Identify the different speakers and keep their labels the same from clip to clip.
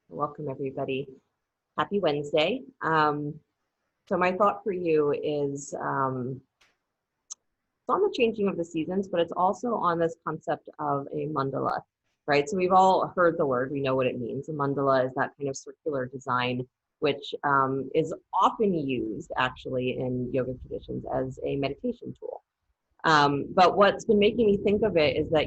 Speaker 1: Welcome, everybody. Happy Wednesday. So my thought for you is it's on the changing of the seasons, but it's also on this concept of a mandala, right? So we've all heard the word, we know what it means. A mandala is that kind of circular design, which is often used actually in yoga traditions as a meditation tool. But what's been making me think of it is that,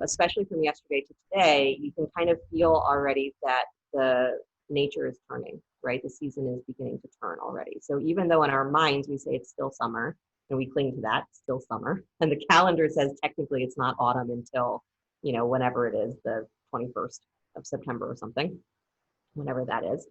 Speaker 1: especially from yesterday to today, you can kind of feel already that the nature is turning, right? The season is beginning to turn already. So even though in our minds we say it's still summer and we cling to that, it's still summer. And the calendar says technically it's not autumn until, whenever it is, the 21st of September or something, whenever that is,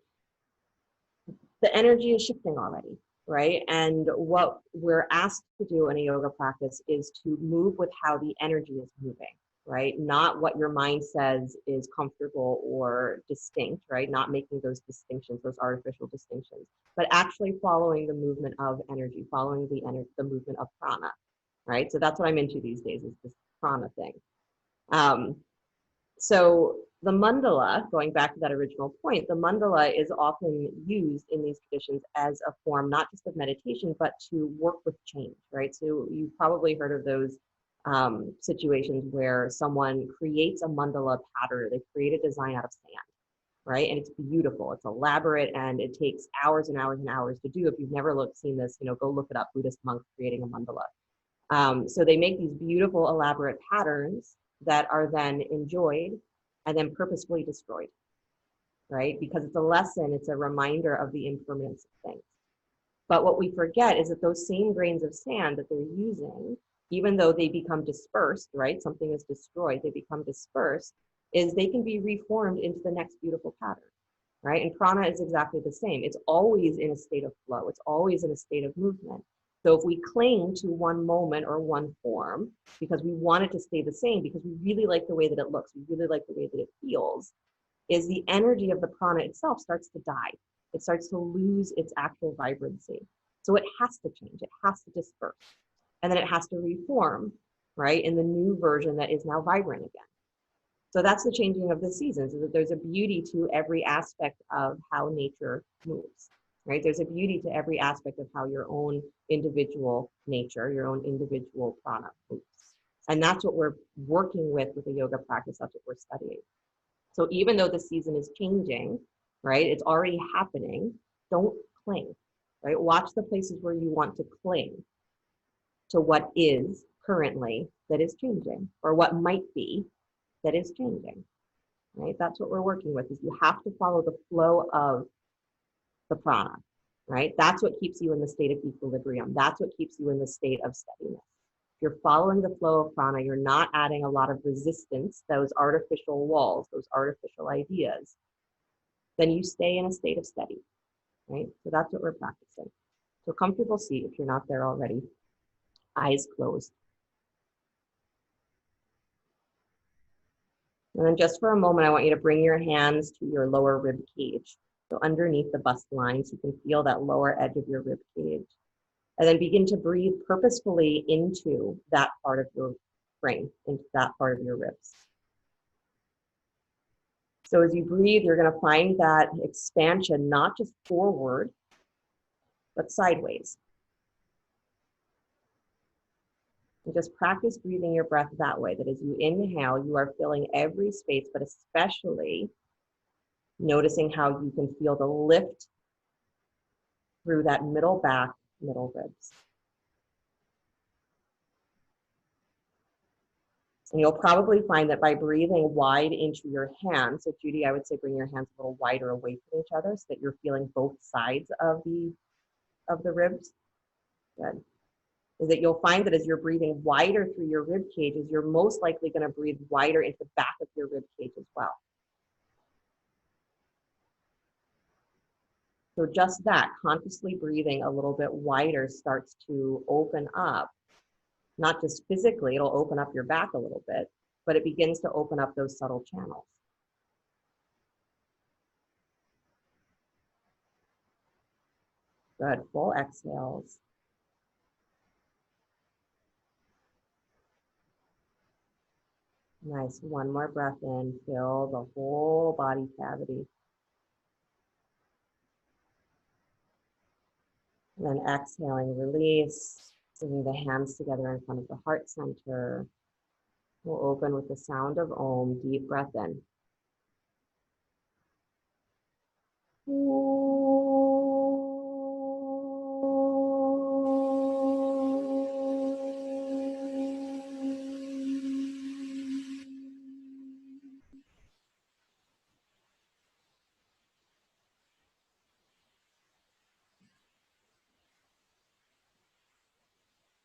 Speaker 1: the energy is shifting already, right? And what we're asked to do in a yoga practice is to move with how the energy is moving, right? Not what your mind says is comfortable or distinct, right? Not making those distinctions, those artificial distinctions, but actually following the movement of energy, following the movement of prana, right? So that's what I'm into these days, is this prana thing. Um, so the mandala, going back to that original point, the mandala is often used in these traditions as a form, not just of meditation, but to work with change, right? So you've probably heard of those situations where someone creates a mandala pattern, they create a design out of sand, right? And it's beautiful, it's elaborate, and it takes hours and hours and hours to do. If you've never seen this, go look it up, Buddhist monks creating a mandala. So they make these beautiful, elaborate patterns that are then enjoyed and then purposefully destroyed, right? Because it's a lesson, it's a reminder of the impermanence of things. But what we forget is that those same grains of sand that they're using, even though they become dispersed, right? Something is destroyed, they become dispersed, is they can be reformed into the next beautiful pattern, right? And prana is exactly the same. It's always in a state of flow, it's always in a state of movement. So if we cling to one moment or one form because we want it to stay the same, because we really like the way that it looks, we really like the way that it feels, is the energy of the prana itself starts to die. It starts to lose its actual vibrancy. So it has to change, it has to disperse. And then it has to reform, right, in the new version that is now vibrant again. So that's the changing of the seasons, is that there's a beauty to every aspect of how nature moves, right? There's a beauty to every aspect of how your own individual nature, your own individual prana moves. And that's what we're working with a yoga practice. That's what we're studying. So even though the season is changing, right, it's already happening, don't cling, right? Watch the places where you want to cling to what is currently that is changing, or what might be that is changing, right? That's what we're working with, is you have to follow the flow of the prana, right? That's what keeps you in the state of equilibrium. That's what keeps you in the state of steadiness. If you're following the flow of prana, you're not adding a lot of resistance, those artificial walls, those artificial ideas, then you stay in a state of steady, right? So that's what we're practicing. So comfortable seat if you're not there already, eyes closed. And then just for a moment, I want you to bring your hands to your lower rib cage. So underneath the bust line, so you can feel that lower edge of your rib cage. And then begin to breathe purposefully into that part of your brain, into that part of your ribs. So as you breathe, you're going to find that expansion, not just forward, but sideways. And just practice breathing your breath that way, that as you inhale, you are filling every space, but especially noticing how you can feel the lift through that middle back, middle ribs. And you'll probably find that by breathing wide into your hands, so Judy, I would say bring your hands a little wider away from each other so that you're feeling both sides of the ribs. Good. Is that you'll find that as you're breathing wider through your rib cages, you're most likely going to breathe wider into the back of your rib cage as well. So just that, consciously breathing a little bit wider starts to open up, not just physically, it'll open up your back a little bit, but it begins to open up those subtle channels. Good, full exhales. Nice, one more breath in, fill the whole body cavity. And then exhaling, release, bringing the hands together in front of the heart center. We'll open with the sound of Om, deep breath in.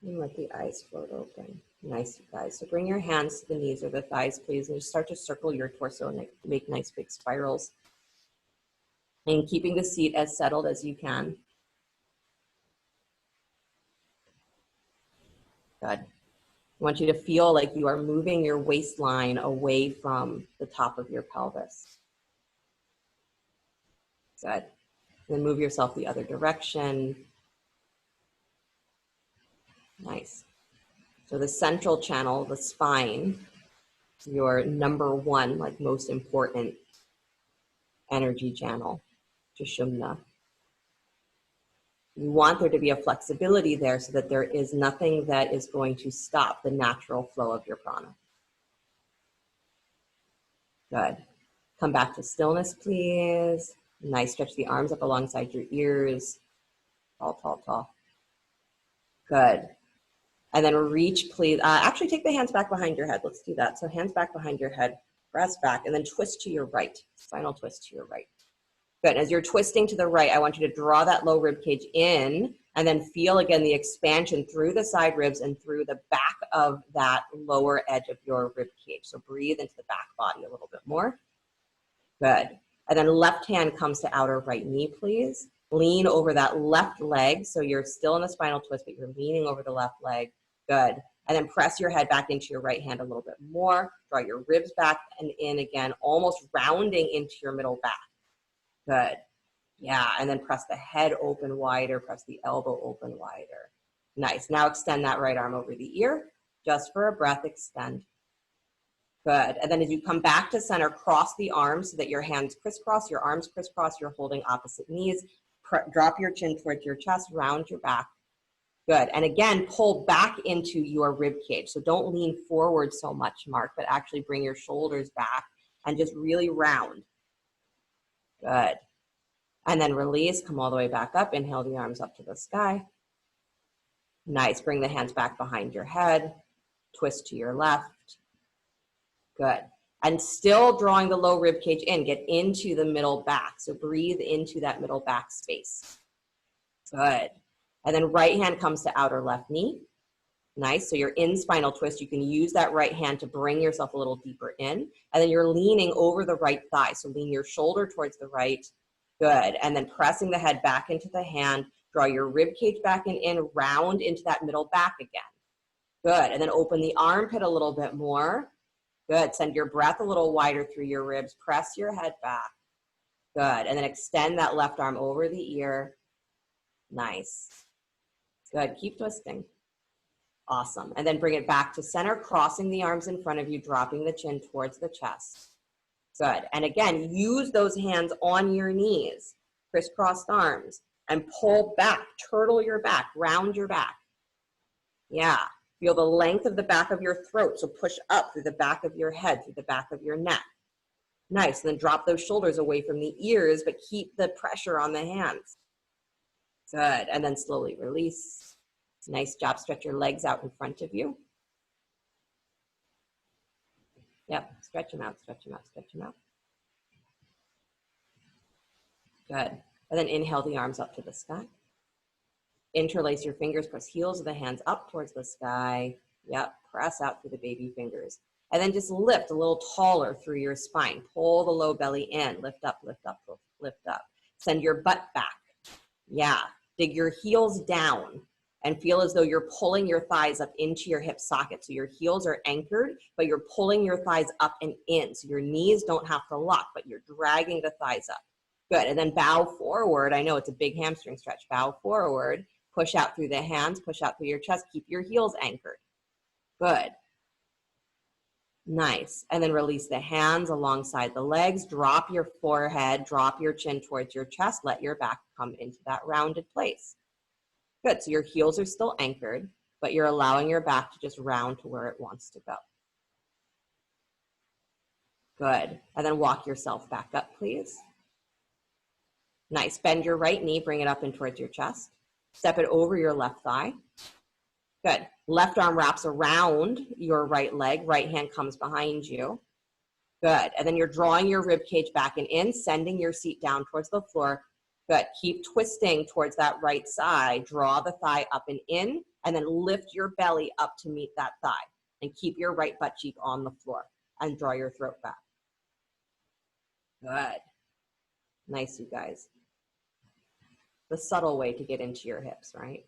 Speaker 1: And let the eyes float open. Nice, you guys. So bring your hands to the knees or the thighs, please, and just start to circle your torso and make nice big spirals. And keeping the seat as settled as you can. Good. I want you to feel like you are moving your waistline away from the top of your pelvis. Good. Then move yourself the other direction. Nice. So the central channel, the spine, your number one, like most important energy channel, Sushumna. You want there to be a flexibility there so that there is nothing that is going to stop the natural flow of your prana. Good. Come back to stillness, please. Nice. Stretch the arms up alongside your ears. Tall, tall, tall. Good. And then reach, please. Actually, take the hands back behind your head. Let's do that. So hands back behind your head, press back, and then twist to your right. Spinal twist to your right. Good. As you're twisting to the right, I want you to draw that low rib cage in and then feel again the expansion through the side ribs and through the back of that lower edge of your rib cage. So breathe into the back body a little bit more. Good. And then left hand comes to outer right knee, please. Lean over that left leg. So you're still in a spinal twist, but you're leaning over the left leg. Good. And then press your head back into your right hand a little bit more. Draw your ribs back and in again, almost rounding into your middle back. Good. Yeah, and then press the head open wider, press the elbow open wider. Nice. Now extend that right arm over the ear. Just for a breath, extend. Good. And then as you come back to center, cross the arms so that your hands crisscross, your arms crisscross, you're holding opposite knees. Drop your chin towards your chest, round your back. Good. And again, pull back into your rib cage. So don't lean forward so much, Mark, but actually bring your shoulders back and just really round. Good. And then release, come all the way back up. Inhale the arms up to the sky. Nice. Bring the hands back behind your head. Twist to your left. Good. And still drawing the low rib cage in. Get into the middle back. So breathe into that middle back space. Good. And then right hand comes to outer left knee. Nice. So you're in spinal twist. You can use that right hand to bring yourself a little deeper in. And then you're leaning over the right thigh. So lean your shoulder towards the right. Good. And then pressing the head back into the hand. Draw your rib cage back and in. Round into that middle back again. Good. And then open the armpit a little bit more. Good. Send your breath a little wider through your ribs. Press your head back. Good. And then extend that left arm over the ear. Nice. Good. Keep twisting. Awesome. And then bring it back to center, crossing the arms in front of you, dropping the chin towards the chest. Good. And again, use those hands on your knees, crisscrossed arms, and pull back, turtle your back, round your back. Yeah. Feel the length of the back of your throat. So push up through the back of your head, through the back of your neck. Nice. And then drop those shoulders away from the ears, but keep the pressure on the hands. Good. And then slowly release. Nice job. Stretch your legs out in front of you. Yep. Stretch them out, stretch them out, stretch them out. Good. And then inhale the arms up to the sky. Interlace your fingers, press heels of the hands up towards the sky. Yep. Press out through the baby fingers. And then just lift a little taller through your spine. Pull the low belly in. Lift up, lift up, lift up. Send your butt back. Yeah. Dig your heels down and feel as though you're pulling your thighs up into your hip socket. So your heels are anchored, but you're pulling your thighs up and in. So your knees don't have to lock, but you're dragging the thighs up. Good. And then bow forward. I know it's a big hamstring stretch. Bow forward. Push out through the hands. Push out through your chest. Keep your heels anchored. Good. Nice. And then release the hands alongside the legs. Drop your forehead. Drop your chin towards your chest. Let your back come into that rounded place. Good, so your heels are still anchored, but you're allowing your back to just round to where it wants to go. Good, and then walk yourself back up, please. Nice, bend your right knee, bring it up in towards your chest. Step it over your left thigh. Good, left arm wraps around your right leg, right hand comes behind you. Good, and then you're drawing your rib cage back and in, sending your seat down towards the floor. Good, keep twisting towards that right side, draw the thigh up and in, and then lift your belly up to meet that thigh. And keep your right butt cheek on the floor and draw your throat back. Good, nice, you guys. The subtle way to get into your hips, right?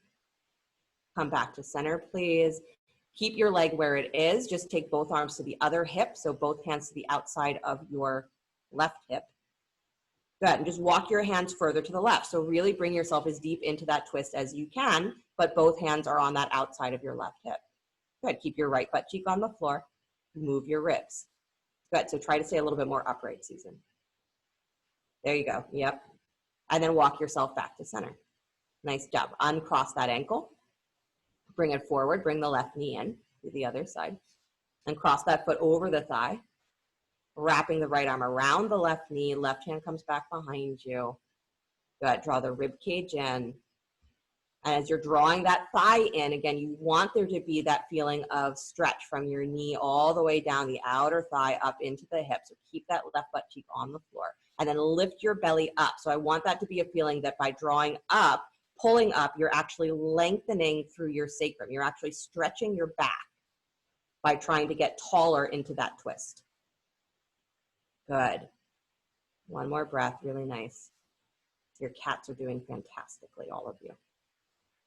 Speaker 1: Come back to center, please. Keep your leg where it is. Just take both arms to the other hip, so both hands to the outside of your left hip. Good, and just walk your hands further to the left. So really bring yourself as deep into that twist as you can, but both hands are on that outside of your left hip. Good, keep your right butt cheek on the floor. Move your ribs. Good, so try to stay a little bit more upright, Susan. There you go, yep. And then walk yourself back to center. Nice job. Uncross that ankle. Bring it forward, bring the left knee in to the other side. And cross that foot over the thigh. Wrapping the right arm around the left knee, left hand comes back behind you. Good, draw the rib cage in. And as you're drawing that thigh in, again, you want there to be that feeling of stretch from your knee all the way down the outer thigh up into the hip. So keep that left butt cheek on the floor. And then lift your belly up. So I want that to be a feeling that by drawing up, pulling up, you're actually lengthening through your sacrum. You're actually stretching your back by trying to get taller into that twist. Good. One more breath, really nice. Your cats are doing fantastically, all of you.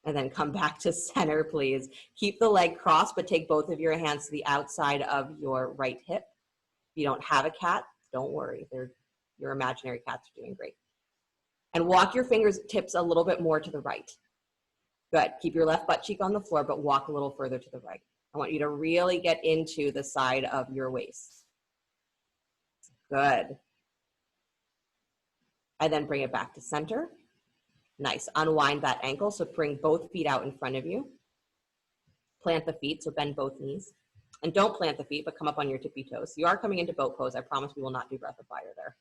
Speaker 1: And then come back to center, please. Keep the leg crossed, but take both of your hands to the outside of your right hip. If you don't have a cat, don't worry. Your imaginary cats are doing great. And walk your fingertips a little bit more to the right. Good. Keep your left butt cheek on the floor, but walk a little further to the right. I want you to really get into the side of your waist. Good. And then bring it back to center. Nice. Unwind that ankle. So bring both feet out in front of you. Plant the feet, so bend both knees. And don't plant the feet, but come up on your tippy toes. You are coming into boat pose. I promise we will not do breath of fire there.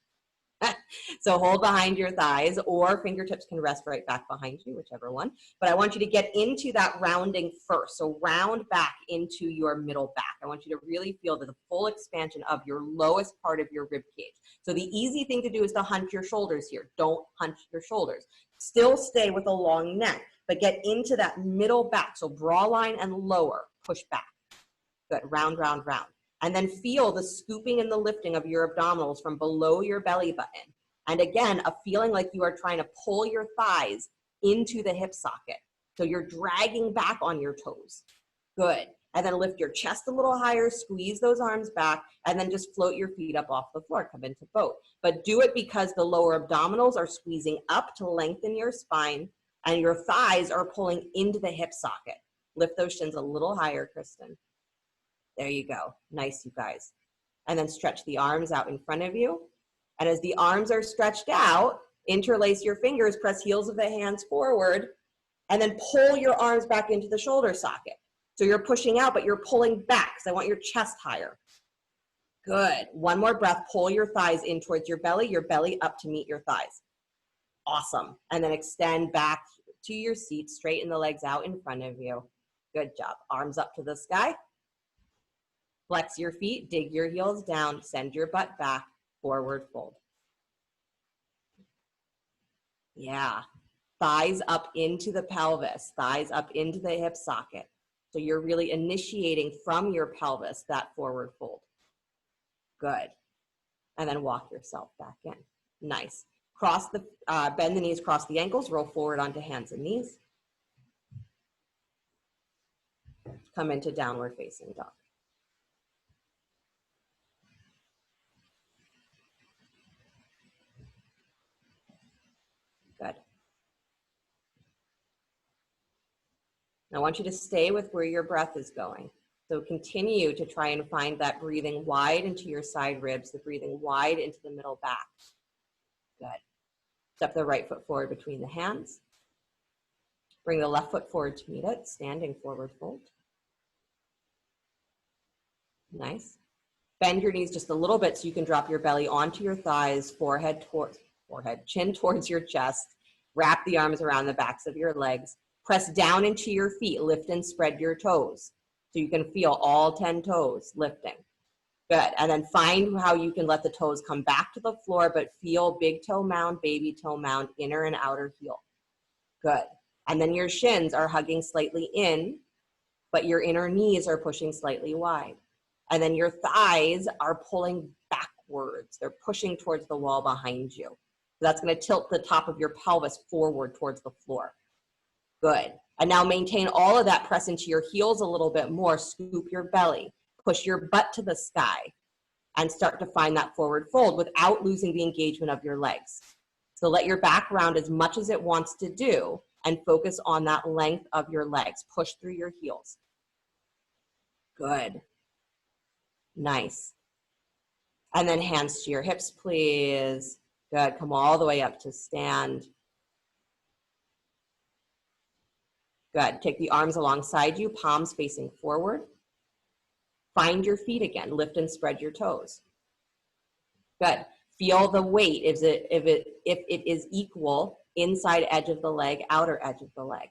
Speaker 1: So hold behind your thighs, or fingertips can rest right back behind you, whichever one. But I want you to get into that rounding first. So round back into your middle back. I want you to really feel the full expansion of your lowest part of your rib cage. So the easy thing to do is to hunch your shoulders here. Don't hunch your shoulders. Still stay with a long neck, but get into that middle back. So bra line and lower, push back. Good, round, round, round. And then feel the scooping and the lifting of your abdominals from below your belly button. And again, a feeling like you are trying to pull your thighs into the hip socket. So you're dragging back on your toes. Good. And then lift your chest a little higher, squeeze those arms back, and then just float your feet up off the floor, come into boat. But do it because the lower abdominals are squeezing up to lengthen your spine, and your thighs are pulling into the hip socket. Lift those shins a little higher, Kristen. There you go. Nice, you guys. And then stretch the arms out in front of you. And as the arms are stretched out, interlace your fingers, press heels of the hands forward, and then pull your arms back into the shoulder socket. So you're pushing out, but you're pulling back, because I want your chest higher. Good. One more breath. Pull your thighs in towards your belly up to meet your thighs. Awesome. And then extend back to your seat, straighten the legs out in front of you. Good job. Arms up to the sky. Flex your feet, dig your heels down, send your butt back, forward fold. Yeah. Thighs up into the pelvis, thighs up into the hip socket. So you're really initiating from your pelvis that forward fold. Good. And then walk yourself back in. Nice. Bend the knees, cross the ankles, roll forward onto hands and knees. Come into downward facing dog. Good. Now I want you to stay with where your breath is going. So continue to try and find that breathing wide into your side ribs, the breathing wide into the middle back. Good. Step the right foot forward between the hands. Bring the left foot forward to meet it, standing forward fold. Nice. Bend your knees just a little bit so you can drop your belly onto your thighs, chin towards your chest. Wrap the arms around the backs of your legs. Press down into your feet, lift and spread your toes. So you can feel all 10 toes lifting. Good, and then find how you can let the toes come back to the floor, but feel big toe mound, baby toe mound, inner and outer heel. Good, and then your shins are hugging slightly in, but your inner knees are pushing slightly wide. And then your thighs are pulling backwards. They're pushing towards the wall behind you. So that's gonna tilt the top of your pelvis forward towards the floor. Good, and now maintain all of that, press into your heels a little bit more, scoop your belly. Push your butt to the sky and start to find that forward fold without losing the engagement of your legs. So let your back round as much as it wants to do and focus on that length of your legs. Push through your heels. Good. Nice. And then hands to your hips, please. Good. Come all the way up to stand. Good. Take the arms alongside you, palms facing forward. Find your feet again. Lift and spread your toes. Good. Feel the weight if it is equal, inside edge of the leg, outer edge of the leg.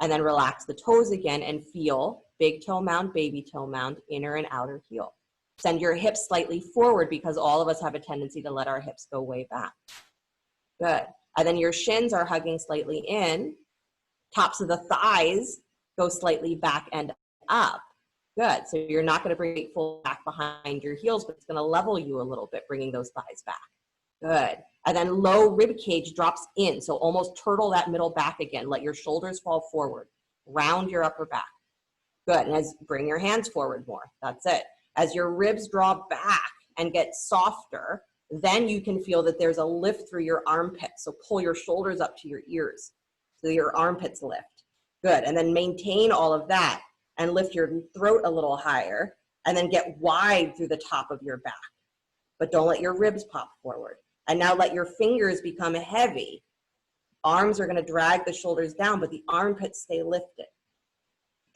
Speaker 1: And then relax the toes again and feel big toe mound, baby toe mound, inner and outer heel. Send your hips slightly forward because all of us have a tendency to let our hips go way back. Good. And then your shins are hugging slightly in. Tops of the thighs go slightly back and up. Good, so you're not gonna bring it full back behind your heels, but it's gonna level you a little bit, bringing those thighs back. Good, and then low rib cage drops in, so almost turtle that middle back again. Let your shoulders fall forward, round your upper back. Good, and bring your hands forward more, that's it. As your ribs draw back and get softer, then you can feel that there's a lift through your armpits, so pull your shoulders up to your ears, so your armpits lift. Good, and then maintain all of that. And lift your throat a little higher, and then get wide through the top of your back. But don't let your ribs pop forward. And now let your fingers become heavy. Arms are gonna drag the shoulders down, but the armpits stay lifted.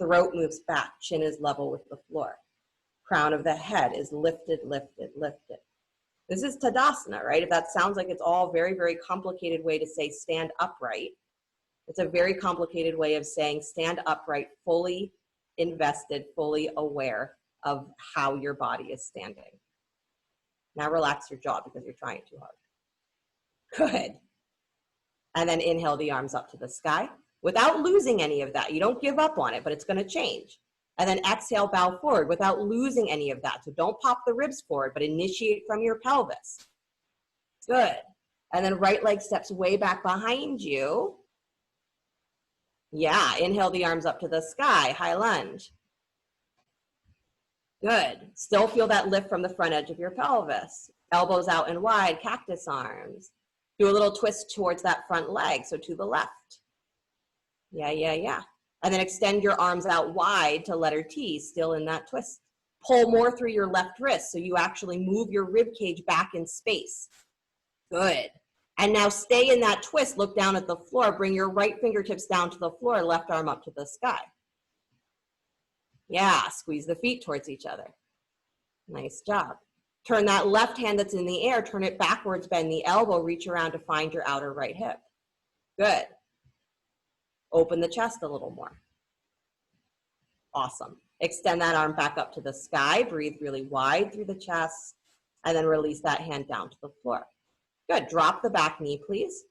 Speaker 1: Throat moves back, chin is level with the floor. Crown of the head is lifted, lifted, lifted. This is Tadasana, right? If that sounds like it's all very, very complicated way to say stand upright, it's a very complicated way of saying stand upright, fully invested, fully aware of how your body is standing. Now relax your jaw because you're trying too hard. Good. And then inhale the arms up to the sky without losing any of that. You don't give up on it, but it's going to change. And then exhale, bow forward without losing any of that. So don't pop the ribs forward, but initiate from your pelvis. Good. And then right leg steps way back behind you. Yeah, inhale the arms up to the sky, high lunge. Good. Still feel that lift from the front edge of your pelvis. Elbows out and wide, cactus arms. Do a little twist towards that front leg, so to the left. Yeah, yeah, yeah. And then extend your arms out wide to letter T, still in that twist. Pull more through your left wrist so you actually move your rib cage back in space. Good. And now stay in that twist, look down at the floor, bring your right fingertips down to the floor, left arm up to the sky. Yeah, squeeze the feet towards each other. Nice job. Turn that left hand that's in the air, turn it backwards, bend the elbow, reach around to find your outer right hip. Good. Open the chest a little more. Awesome. Extend that arm back up to the sky, breathe really wide through the chest, and then release that hand down to the floor. Good, drop the back knee, please.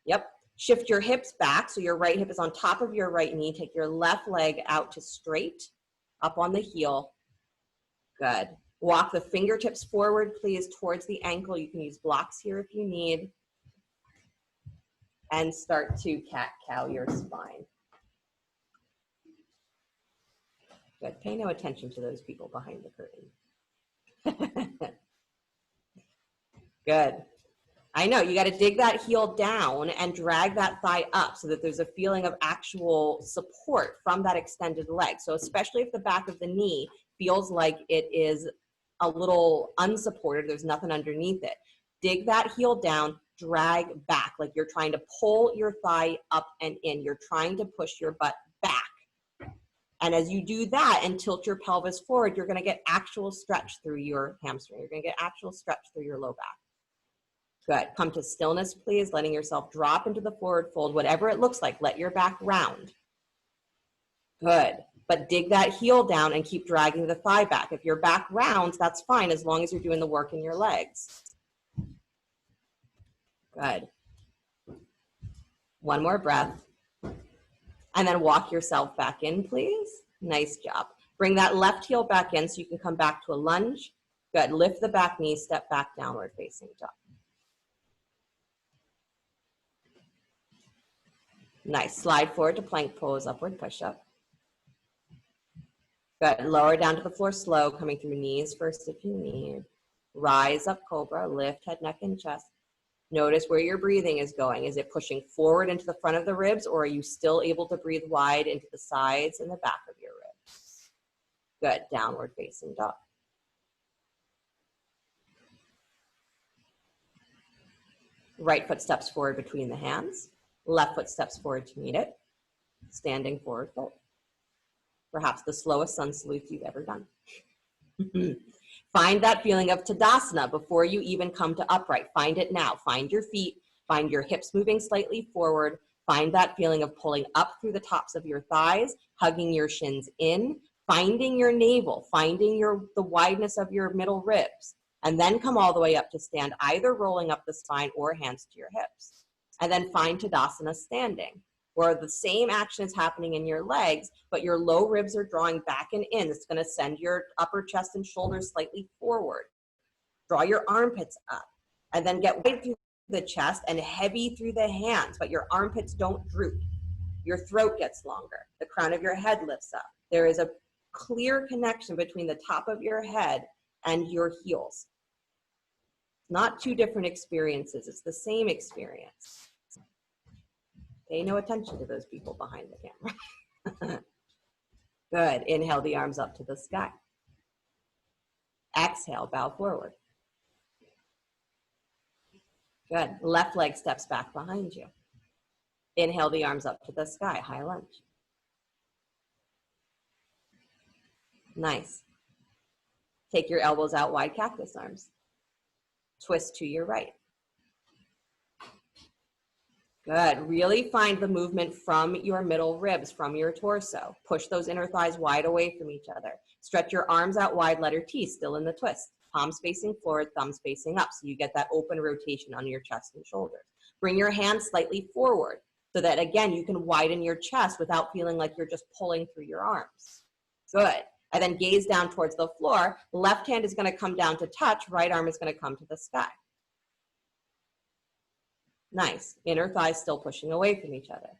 Speaker 1: Yep, shift your hips back so your right hip is on top of your right knee. Take your left leg out to straight, up on the heel. Good. Walk the fingertips forward, please, towards the ankle. You can use blocks here if you need. And start to cat-cow your spine. Good, pay no attention to those people behind the curtain. Good. I know, you got to dig that heel down and drag that thigh up so that there's a feeling of actual support from that extended leg. So especially if the back of the knee feels like it is a little unsupported, there's nothing underneath it. Dig that heel down, drag back, like you're trying to pull your thigh up and in. You're trying to push your butt back. And as you do that and tilt your pelvis forward, you're going to get actual stretch through your hamstring. You're going to get actual stretch through your low back. Good. Come to stillness, please, letting yourself drop into the forward fold, whatever it looks like. Let your back round. Good. But dig that heel down and keep dragging the thigh back. If your back rounds, that's fine as long as you're doing the work in your legs. Good. One more breath. And then walk yourself back in, please. Nice job. Bring that left heel back in so you can come back to a lunge. Good. Lift the back knee, step back, downward facing dog. Nice. Slide forward to plank pose, upward push-up. Good. Lower down to the floor slow, coming through knees first if you need. Rise up, cobra. Lift head, neck, and chest. Notice where your breathing is going. Is it pushing forward into the front of the ribs, or are you still able to breathe wide into the sides and the back of your ribs? Good. Downward facing dog. Right foot steps forward between the hands. Left foot steps forward to meet it. Standing forward fold. Perhaps the slowest sun salute you've ever done. Find that feeling of Tadasana before you even come to upright. Find it now. Find your feet. Find your hips moving slightly forward. Find that feeling of pulling up through the tops of your thighs, hugging your shins in, finding your navel, finding the wideness of your middle ribs, and then come all the way up to stand, either rolling up the spine or hands to your hips. And then find Tadasana standing, where the same action is happening in your legs, but your low ribs are drawing back and in. It's going to send your upper chest and shoulders slightly forward. Draw your armpits up, and then get wide through the chest and heavy through the hands, but your armpits don't droop. Your throat gets longer. The crown of your head lifts up. There is a clear connection between the top of your head and your heels. Not two different experiences. It's the same experience. Pay no attention to those people behind the camera. Good. Inhale the arms up to the sky. Exhale, bow forward. Good. Left leg steps back behind you. Inhale the arms up to the sky, high lunge. Nice. Take your elbows out wide, cactus arms. Twist to your right. Good. Really find the movement from your middle ribs, from your torso. Push those inner thighs wide away from each other. Stretch your arms out wide, letter T, still in the twist. Palms facing forward, thumbs facing up, so you get that open rotation on your chest and shoulders. Bring your hands slightly forward so that, again, you can widen your chest without feeling like you're just pulling through your arms. Good. And then gaze down towards the floor. Left hand is going to come down to touch. Right arm is going to come to the sky. Nice. Inner thighs still pushing away from each other.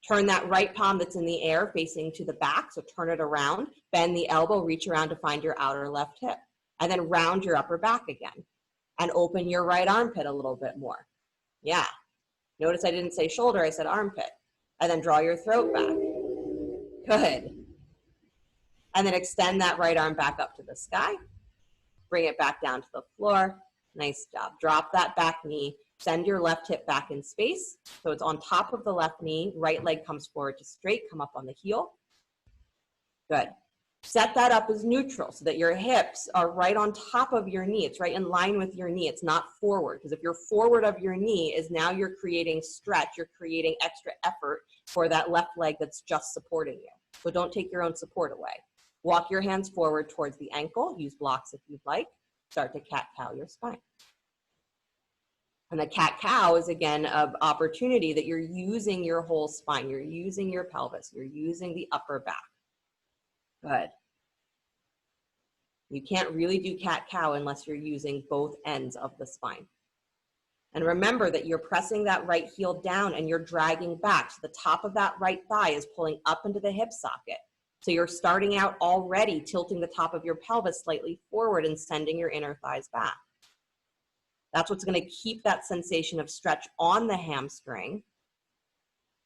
Speaker 1: Turn that right palm that's in the air facing to the back, so turn it around. Bend the elbow, reach around to find your outer left hip. And then round your upper back again. And open your right armpit a little bit more. Yeah. Notice I didn't say shoulder, I said armpit. And then draw your throat back. Good. And then extend that right arm back up to the sky. Bring it back down to the floor. Nice job. Drop that back knee. Send your left hip back in space. So it's on top of the left knee. Right leg comes forward to straight. Come up on the heel. Good. Set that up as neutral so that your hips are right on top of your knee. It's right in line with your knee. It's not forward, because if you're forward of your knee, is now you're creating stretch. You're creating extra effort for that left leg that's just supporting you. So don't take your own support away. Walk your hands forward towards the ankle. Use blocks if you'd like. Start to cat-cow your spine. And the cat-cow is, again, an opportunity that you're using your whole spine. You're using your pelvis. You're using the upper back. Good. You can't really do cat-cow unless you're using both ends of the spine. And remember that you're pressing that right heel down and you're dragging back. So the top of that right thigh is pulling up into the hip socket. So you're starting out already tilting the top of your pelvis slightly forward and sending your inner thighs back. That's what's going to keep that sensation of stretch on the hamstring.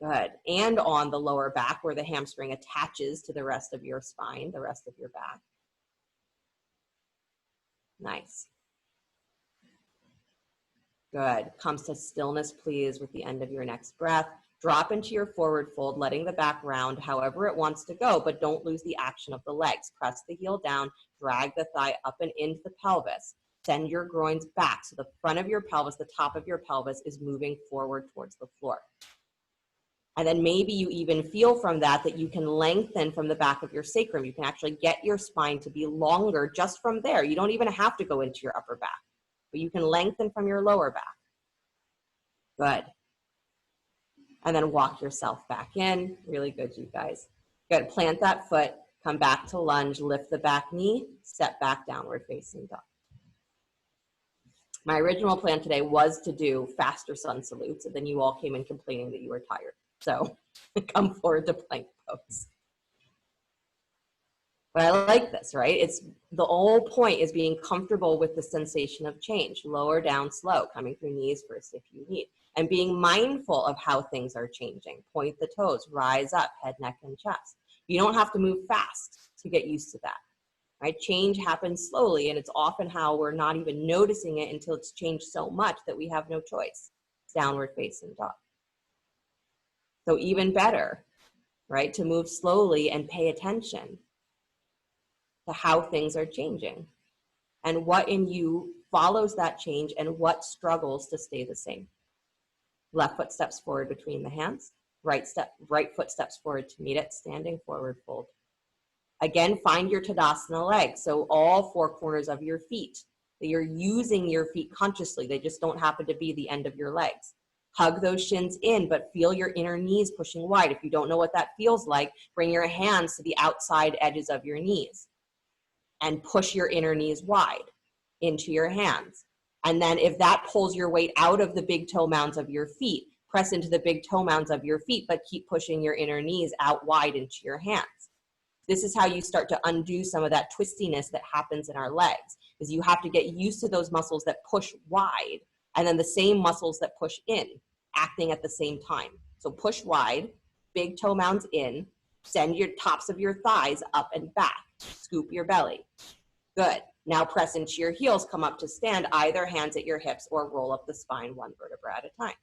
Speaker 1: Good. And on the lower back where the hamstring attaches to the rest of your spine, the rest of your back. Nice. Good. Comes to stillness, please, with the end of your next breath. Drop into your forward fold, letting the back round however it wants to go, but don't lose the action of the legs. Press the heel down, drag the thigh up and into the pelvis. Send your groins back. So the front of your pelvis, the top of your pelvis is moving forward towards the floor. And then maybe you even feel from that that you can lengthen from the back of your sacrum. You can actually get your spine to be longer just from there. You don't even have to go into your upper back, but you can lengthen from your lower back. Good. And then walk yourself back in. Really good, you guys. Good. Plant that foot, come back to lunge, lift the back knee, step back, downward facing dog. My original plan today was to do faster sun salutes, and then you all came in complaining that you were tired. So come forward to plank pose. But I like this, right? It's the whole point is being comfortable with the sensation of change. Lower down slow, coming through knees first if you need. And being mindful of how things are changing. Point the toes, rise up, head, neck, and chest. You don't have to move fast to get used to that, right? Change happens slowly, and it's often how we're not even noticing it until it's changed so much that we have no choice. Downward facing dog. So even better, right, to move slowly and pay attention to how things are changing and what in you follows that change and what struggles to stay the same. Left foot steps forward between the hands, right foot steps forward to meet it, standing forward fold. Again, find your Tadasana leg. So all four corners of your feet, that you're using your feet consciously. They just don't happen to be the end of your legs. Hug those shins in, but feel your inner knees pushing wide. If you don't know what that feels like, bring your hands to the outside edges of your knees and push your inner knees wide into your hands. And then if that pulls your weight out of the big toe mounds of your feet, press into the big toe mounds of your feet, but keep pushing your inner knees out wide into your hands. This is how you start to undo some of that twistiness that happens in our legs, is you have to get used to those muscles that push wide and then the same muscles that push in, acting at the same time. So push wide, big toe mounds in, send your tops of your thighs up and back, scoop your belly. Good. Now press into your heels, come up to stand, either hands at your hips or roll up the spine one vertebra at a time.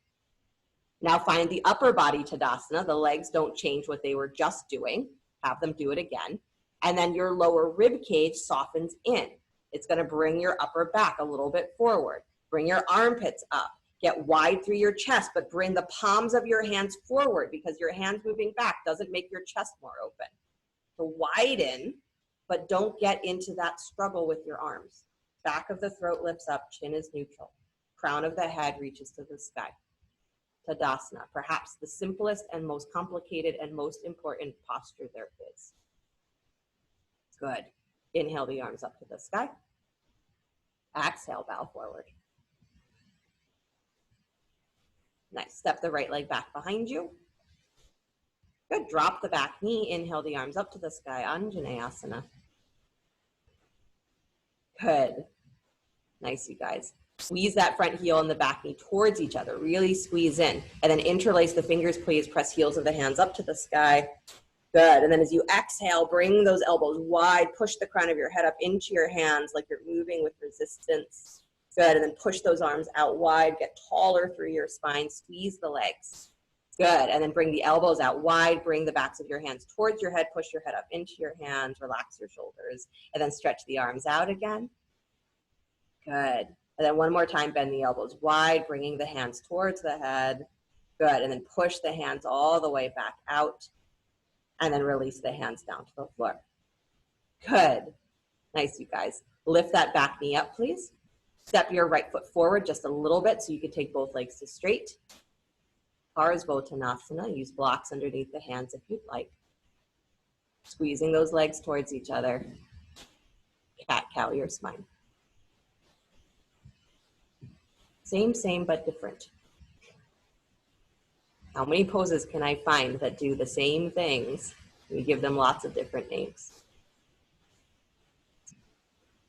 Speaker 1: Now find the upper body Tadasana. The legs don't change what they were just doing. Have them do it again. And then your lower rib cage softens in. It's going to bring your upper back a little bit forward. Bring your armpits up. Get wide through your chest, but bring the palms of your hands forward because your hands moving back doesn't make your chest more open. So widen, but don't get into that struggle with your arms. Back of the throat lifts up, chin is neutral. Crown of the head reaches to the sky. Tadasana, perhaps the simplest and most complicated and most important posture there is. Good. Inhale the arms up to the sky. Exhale, bow forward. Nice. Step the right leg back behind you. Good. Drop the back knee. Inhale the arms up to the sky. Anjaneyasana. Good. Nice, you guys. Squeeze that front heel and the back knee towards each other. Really squeeze in. And then interlace the fingers, please. Press heels of the hands up to the sky. Good. And then as you exhale, bring those elbows wide. Push the crown of your head up into your hands like you're moving with resistance. Good. And then push those arms out wide. Get taller through your spine. Squeeze the legs. Good. And then bring the elbows out wide. Bring the backs of your hands towards your head. Push your head up into your hands. Relax your shoulders. And then stretch the arms out again. Good. And then one more time, bend the elbows wide, bringing the hands towards the head. Good. And then push the hands all the way back out. And then release the hands down to the floor. Good. Nice, you guys. Lift that back knee up, please. Step your right foot forward just a little bit so you can take both legs to straight. Parsvottanasana. Use blocks underneath the hands if you'd like. Squeezing those legs towards each other. Cat-cow your spine. Same, but different. How many poses can I find that do the same things? We give them lots of different names.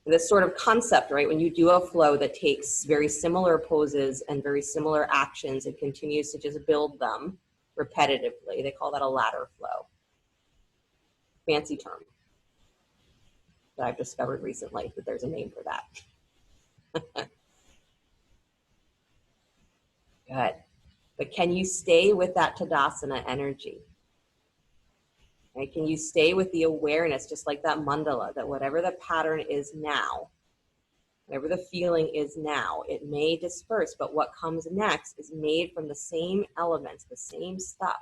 Speaker 1: This sort of concept, right, when you do a flow that takes very similar poses and very similar actions and continues to just build them repetitively, they call that a ladder flow. Fancy term that I've discovered recently, that there's a name for that. Good. But can you stay with that Tadasana energy? Right? Can you stay with the awareness, just like that mandala, that whatever the pattern is now, whatever the feeling is now, it may disperse, but what comes next is made from the same elements, the same stuff.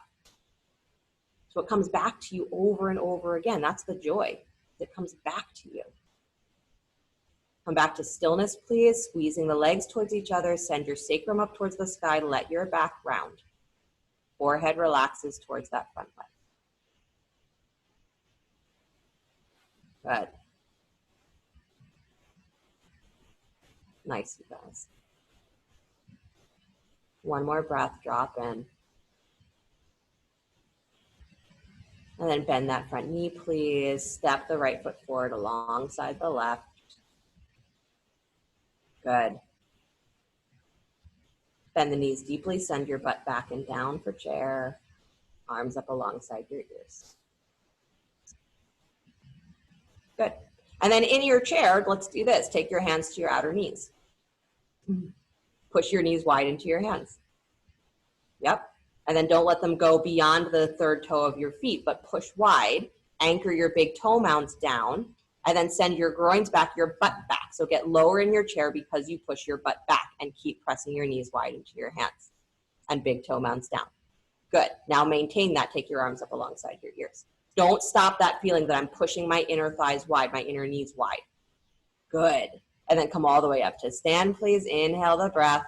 Speaker 1: So it comes back to you over and over again. That's the joy. It comes back to you. Come back to stillness, please. Squeezing the legs towards each other. Send your sacrum up towards the sky. Let your back round. Forehead relaxes towards that front leg. Good. Nice, you guys. One more breath, drop in. And then bend that front knee, please. Step the right foot forward alongside the left. Good. Bend the knees deeply. Send your butt back and down for chair. Arms up alongside your ears. Good. And then in your chair, let's do this. Take your hands to your outer knees. Push your knees wide into your hands. Yep. And then don't let them go beyond the third toe of your feet, but push wide. Anchor your big toe mounds down, and then send your groins back, your butt back. So get lower in your chair because you push your butt back, and keep pressing your knees wide into your hands and big toe mounds down. Good. Now maintain that. Take your arms up alongside your ears. Don't stop that feeling that I'm pushing my inner thighs wide, my inner knees wide. Good. And then come all the way up to stand, please. Inhale the breath.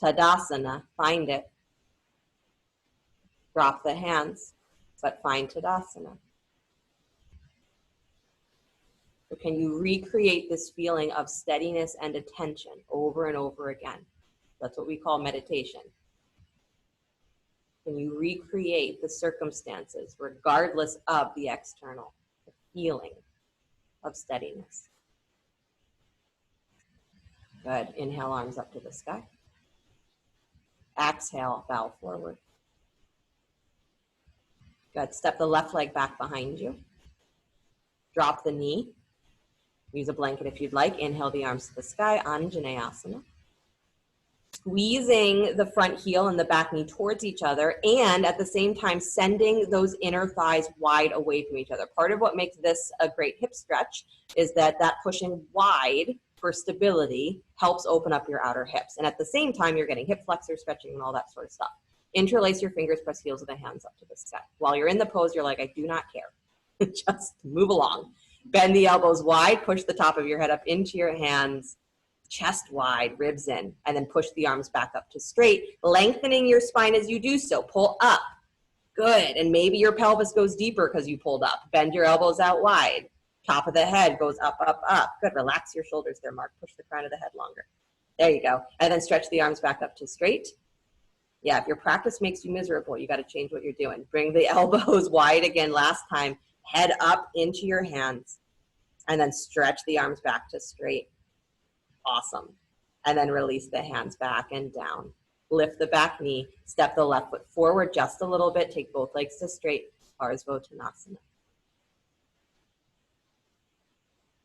Speaker 1: Tadasana. Find it. Drop the hands, but find Tadasana. So can you recreate this feeling of steadiness and attention over and over again? That's what we call meditation. Can you recreate the circumstances regardless of the external, the feeling of steadiness? Good. Inhale, arms up to the sky. Exhale, bow forward. Good. Step the left leg back behind you. Drop the knee. Use a blanket if you'd like. Inhale the arms to the sky, Anjaneyasana. Squeezing the front heel and the back knee towards each other, and at the same time sending those inner thighs wide away from each other. Part of what makes this a great hip stretch is that pushing wide for stability helps open up your outer hips. And at the same time, you're getting hip flexor stretching and all that sort of stuff. Interlace your fingers, press heels of the hands up to the sky. While you're in the pose, you're like, I do not care. Just move along. Bend the elbows wide, push the top of your head up into your hands, chest wide, ribs in, and then push the arms back up to straight, lengthening your spine as you do so. Pull up. Good. And maybe your pelvis goes deeper because you pulled up. Bend your elbows out wide. Top of the head goes up, up, up. Good. Relax your shoulders there, Mark. Push the crown of the head longer. There you go. And then stretch the arms back up to straight. Yeah, if your practice makes you miserable, you got to change what you're doing. Bring the elbows wide again last time. Head up into your hands. And then stretch the arms back to straight. Awesome. And then release the hands back and down. Lift the back knee. Step the left foot forward just a little bit. Take both legs to straight. Parsvottanasana.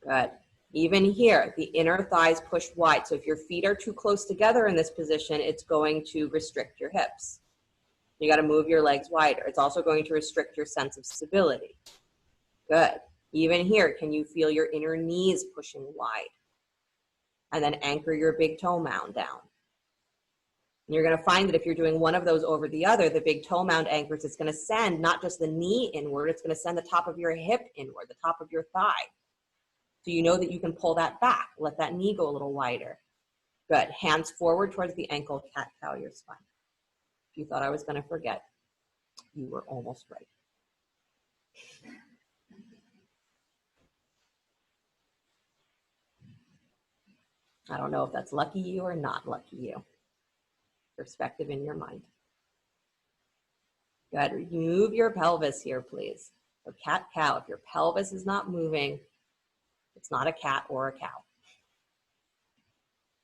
Speaker 1: Good. Even here, the inner thighs push wide. So if your feet are too close together in this position, it's going to restrict your hips. You got to move your legs wider. It's also going to restrict your sense of stability. Good. Even here, can you feel your inner knees pushing wide? And then anchor your big toe mound down. And you're going to find that if you're doing one of those over the other, the big toe mound anchors, it's going to send not just the knee inward, it's going to send the top of your hip inward, the top of your thigh. So you know that you can pull that back. Let that knee go a little wider. Good. Hands forward towards the ankle, cat-cow your spine. If you thought I was going to forget, you were almost right. I don't know if that's lucky you or not lucky you. Perspective in your mind. Good. Move your pelvis here, please. So cat-cow. If your pelvis is not moving, it's not a cat or a cow.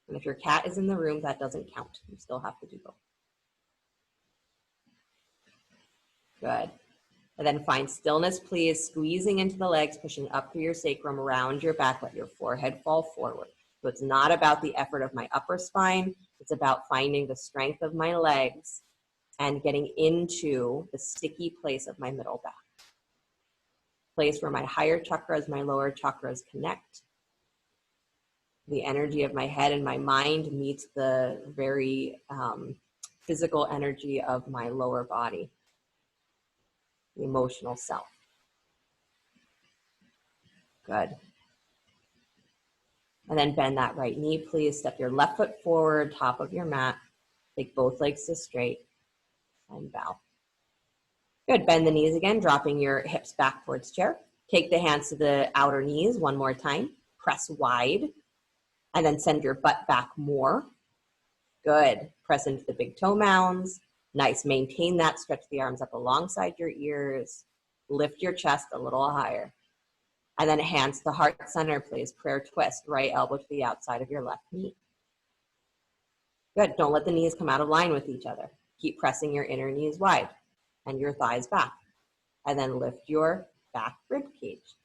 Speaker 1: And if your cat is in the room, that doesn't count. You still have to do both. Good. And then find stillness, please. Squeezing into the legs, pushing up through your sacrum, around your back. Let your forehead fall forward. So it's not about the effort of my upper spine. It's about finding the strength of my legs and getting into the sticky place of my middle back. Place where my higher chakras, my lower chakras connect. The energy of my head and my mind meets the very physical energy of my lower body, the emotional self. Good. And then bend that right knee, please. Step your left foot forward, top of your mat. Take both legs to straight and bow. Good. Bend the knees again, dropping your hips back towards chair. Take the hands to the outer knees one more time. Press wide. And then send your butt back more. Good. Press into the big toe mounds. Nice. Maintain that. Stretch the arms up alongside your ears. Lift your chest a little higher. And then hands to heart center, please. Prayer twist. Right elbow to the outside of your left knee. Good. Don't let the knees come out of line with each other. Keep pressing your inner knees wide and your thighs back. And then lift your back rib cage.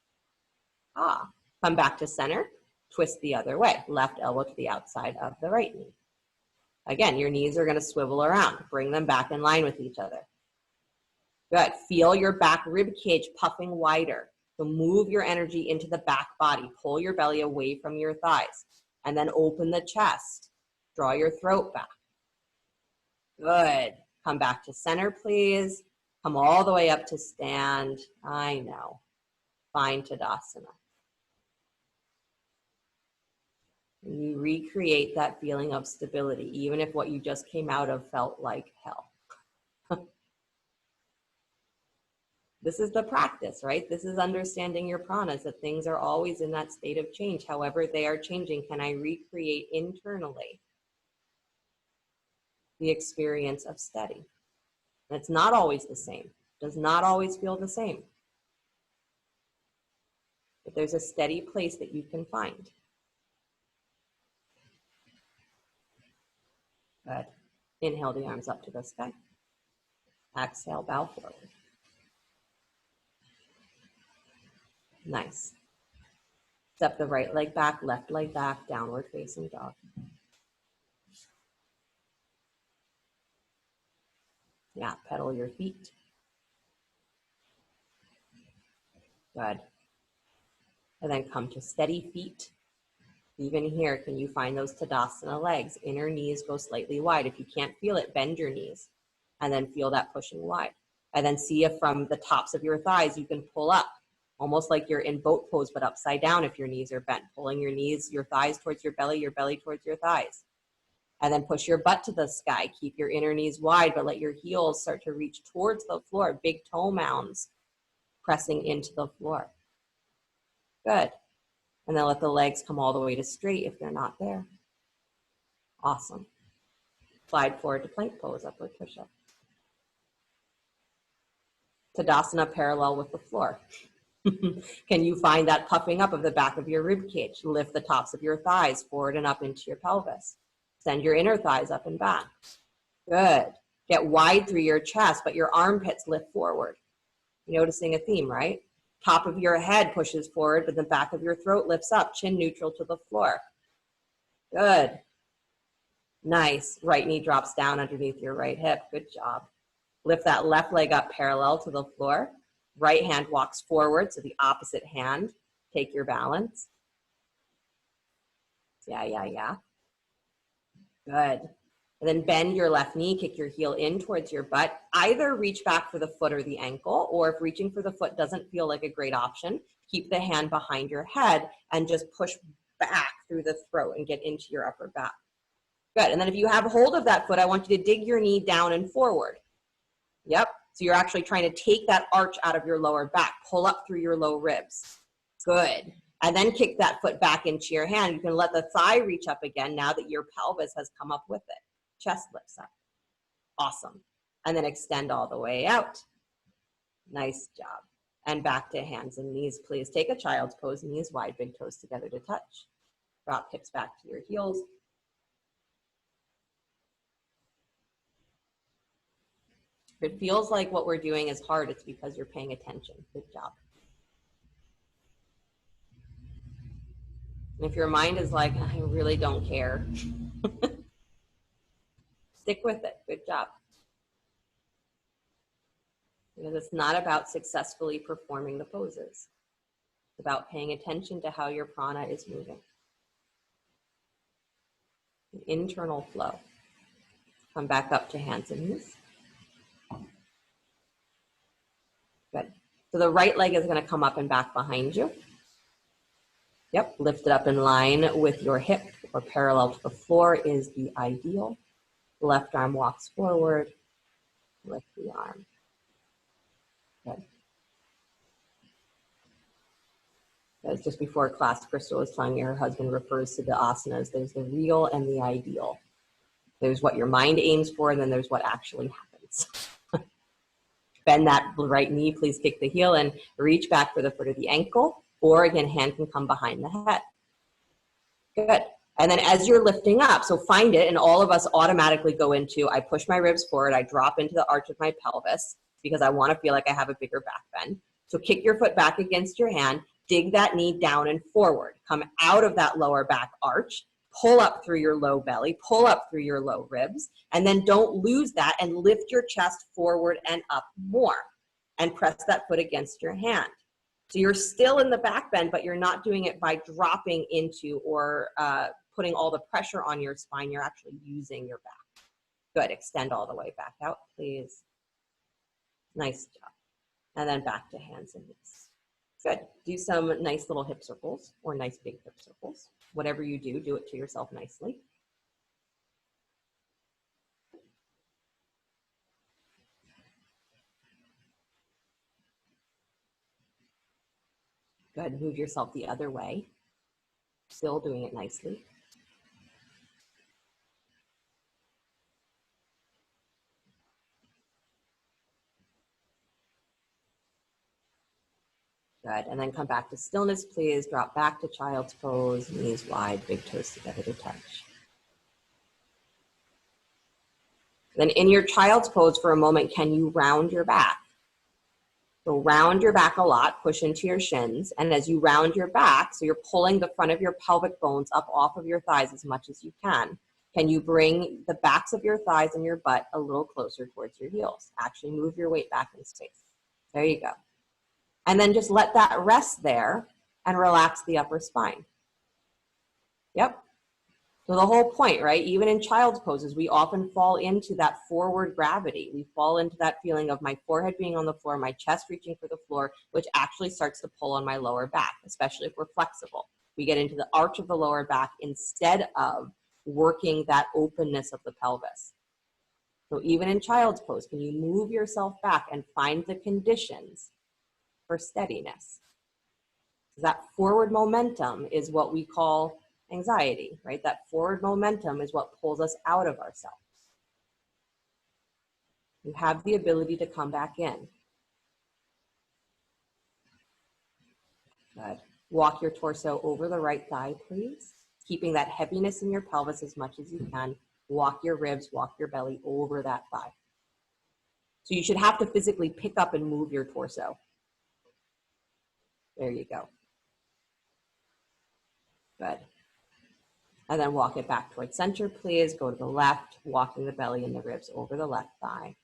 Speaker 1: Come back to center. Twist the other way. Left elbow to the outside of the right knee. Again, your knees are going to swivel around. Bring them back in line with each other. Good. Feel your back rib cage puffing wider. So move your energy into the back body. Pull your belly away from your thighs. And then open the chest. Draw your throat back. Good. Come back to center, please. Come all the way up to stand. I know. Find Tadasana. You recreate that feeling of stability, even if what you just came out of felt like hell. This is the practice, right? This is understanding your pranas, that things are always in that state of change. However they are changing, can I recreate internally the experience of steady? And it's not always the same. Does not always feel the same. But there's a steady place that you can find. Good. Inhale the arms up to the sky. Exhale, bow forward. Nice. Step the right leg back, left leg back, downward facing dog. Yeah, pedal your feet. Good. And then come to steady feet. Even here, can you find those Tadasana legs? Inner knees go slightly wide. If you can't feel it, bend your knees. And then feel that pushing wide. And then see if from the tops of your thighs, you can pull up. Almost like you're in boat pose, but upside down if your knees are bent. Pulling your knees, your thighs towards your belly towards your thighs. And then push your butt to the sky. Keep your inner knees wide, but let your heels start to reach towards the floor. Big toe mounds pressing into the floor. Good. And then let the legs come all the way to straight if they're not there. Awesome. Slide forward to plank pose, upward push-up. Tadasana parallel with the floor. Can you find that puffing up of the back of your rib cage? Lift the tops of your thighs forward and up into your pelvis. Send your inner thighs up and back. Good. Get wide through your chest, but your armpits lift forward. You're noticing a theme, right? Top of your head pushes forward, but the back of your throat lifts up, chin neutral to the floor. Good. Nice. Right knee drops down underneath your right hip. Good job. Lift that left leg up parallel to the floor. Right hand walks forward, so the opposite hand. Take your balance. Yeah. Good. And then bend your left knee, kick your heel in towards your butt. Either reach back for the foot or the ankle, or if reaching for the foot doesn't feel like a great option, keep the hand behind your head and just push back through the throat and get into your upper back. Good. And then if you have hold of that foot, I want you to dig your knee down and forward. Yep. So you're actually trying to take that arch out of your lower back, pull up through your low ribs. Good. And then kick that foot back into your hand. You can let the thigh reach up again now that your pelvis has come up with it. Chest lifts up. Awesome. And then extend all the way out. Nice job. And back to hands and knees, please. Take a child's pose, knees wide, big toes together to touch. Drop hips back to your heels. If it feels like what we're doing is hard, it's because you're paying attention. Good job. And if your mind is like, I really don't care, Stick with it. Good job. Because it's not about successfully performing the poses. It's about paying attention to how your prana is moving. An internal flow. Come back up to hands and knees. Good. So the right leg is going to come up and back behind you. Yep, lift it up in line with your hip or parallel to the floor is the ideal. Left arm walks forward. Lift the arm. Good. As just before class, Crystal was telling me her husband refers to the asanas. There's the real and the ideal. There's what your mind aims for, and then there's what actually happens. Bend that right knee, please kick the heel and reach back for the foot or the ankle, or again, hand can come behind the head. Good. And then as you're lifting up, so find it, and all of us automatically go into, I push my ribs forward, I drop into the arch of my pelvis because I want to feel like I have a bigger back bend. So kick your foot back against your hand, dig that knee down and forward. Come out of that lower back arch, pull up through your low belly, pull up through your low ribs, and then don't lose that and lift your chest forward and up more. And press that foot against your hand. So you're still in the back bend, but you're not doing it by dropping into or putting all the pressure on your spine. You're actually using your back. Good. Extend all the way back out, please. Nice job. And then back to hands and knees. Good. Do some nice little hip circles or nice big hip circles. Whatever you do, do it to yourself nicely. Good. Move yourself the other way. Still doing it nicely. Good, and then come back to stillness, please. Drop back to child's pose, knees wide, big toes together to touch. Then in your child's pose for a moment, can you round your back? So round your back a lot, push into your shins, and as you round your back, so you're pulling the front of your pelvic bones up off of your thighs as much as you can you bring the backs of your thighs and your butt a little closer towards your heels? Actually move your weight back in space. There you go. And then just let that rest there and relax the upper spine. Yep. So the whole point, right? Even in child's poses, we often fall into that forward gravity. We fall into that feeling of my forehead being on the floor, my chest reaching for the floor, which actually starts to pull on my lower back, especially if we're flexible. We get into the arch of the lower back instead of working that openness of the pelvis. So even in child's pose, can you move yourself back and find the conditions for steadiness? That forward momentum is what we call anxiety, right? That forward momentum is what pulls us out of ourselves. You have the ability to come back in. Good. Walk your torso over the right thigh, please. Keeping that heaviness in your pelvis as much as you can. Walk your ribs, walk your belly over that thigh. So you should have to physically pick up and move your torso. There you go. Good. And then walk it back towards center, please. Go to the left, walking the belly and the ribs over the left thigh.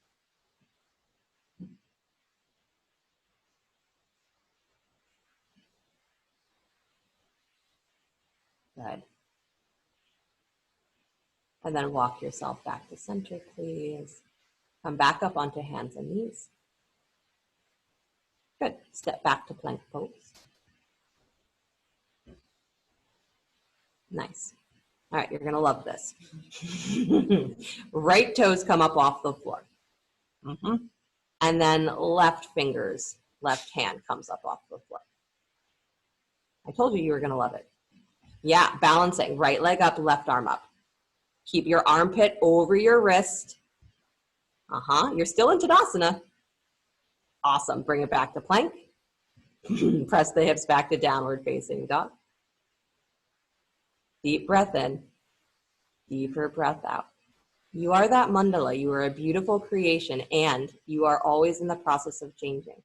Speaker 1: Good. And then walk yourself back to center, please. Come back up onto hands and knees. Good. Step back to plank pose. Nice. All right, you're going to love this. Right toes come up off the floor. And then left fingers, left hand comes up off the floor. I told you you were going to love it. Yeah, balancing. Right leg up, left arm up. Keep your armpit over your wrist. You're still in Tadasana. Awesome. Bring it back to plank. Press the hips back to downward facing dog. Deep breath in. Deeper breath out. You are that mandala. You are a beautiful creation, and you are always in the process of changing.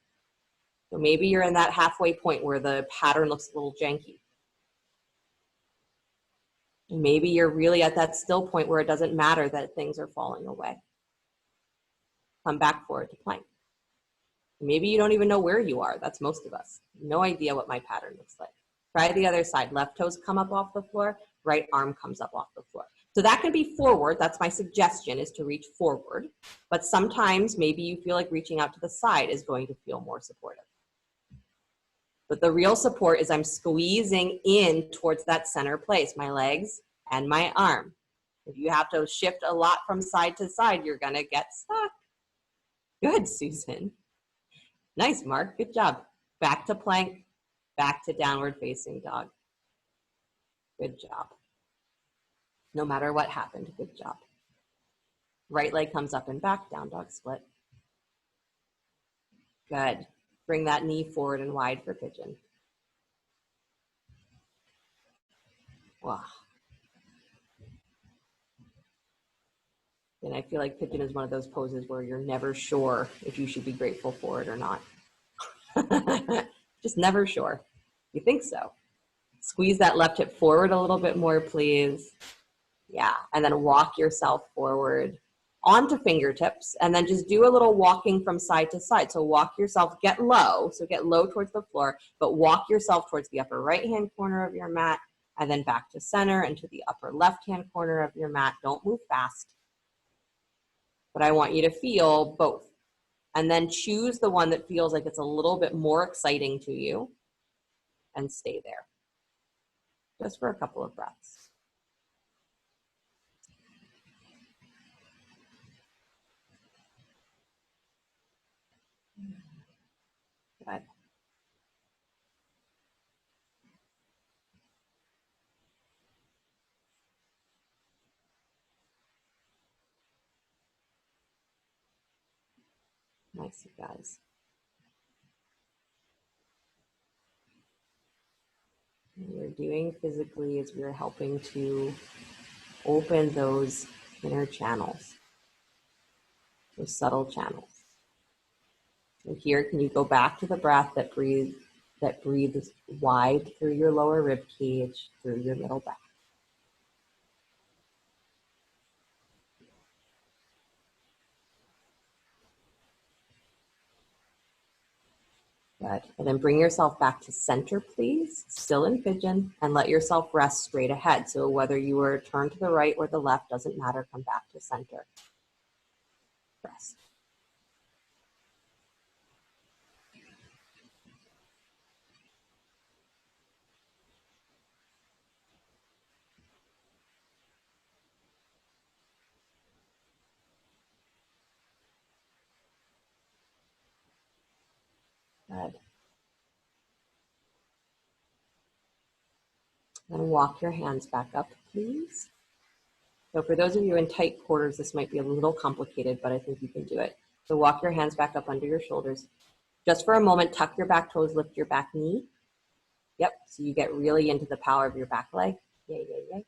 Speaker 1: So maybe you're in that halfway point where the pattern looks a little janky. Maybe you're really at that still point where it doesn't matter that things are falling away. Come back forward to plank. Maybe you don't even know where you are. That's most of us. No idea what my pattern looks like. Try the other side. Left toes come up off the floor. Right arm comes up off the floor. So that can be forward. That's my suggestion, is to reach forward. But sometimes maybe you feel like reaching out to the side is going to feel more supportive. But the real support is I'm squeezing in towards that center place, my legs and my arm. If you have to shift a lot from side to side, you're going to get stuck. Good, Susan. Nice, Mark. Good job. Back to plank, back to downward facing dog. Good job. No matter what happened, good job. Right leg comes up and back, down dog split. Good. Bring that knee forward and wide for pigeon. Wow. And I feel like pigeon is one of those poses where you're never sure if you should be grateful for it or not. Just never sure. You think so. Squeeze that left hip forward a little bit more, please. Yeah, and then walk yourself forward onto fingertips, and then just do a little walking from side to side. So walk yourself, get low, so get low towards the floor, but walk yourself towards the upper right-hand corner of your mat, and then back to center and to the upper left-hand corner of your mat. Don't move fast. But I want you to feel both. And then choose the one that feels like it's a little bit more exciting to you and stay there. Just for a couple of breaths. Good. Nice, you guys. What we're doing physically is we're helping to open those inner channels, those subtle channels. So here, can you go back to the breath that breathes wide through your lower rib cage, through your middle back. Good. And then bring yourself back to center, please, still in pigeon, and let yourself rest straight ahead. So whether you were turned to the right or the left, doesn't matter, come back to center. Rest. Good. Then walk your hands back up, please. So for those of you in tight quarters, this might be a little complicated, but I think you can do it. So walk your hands back up under your shoulders. Just for a moment, tuck your back toes, lift your back knee. Yep, so you get really into the power of your back leg. Yay, yay, yay.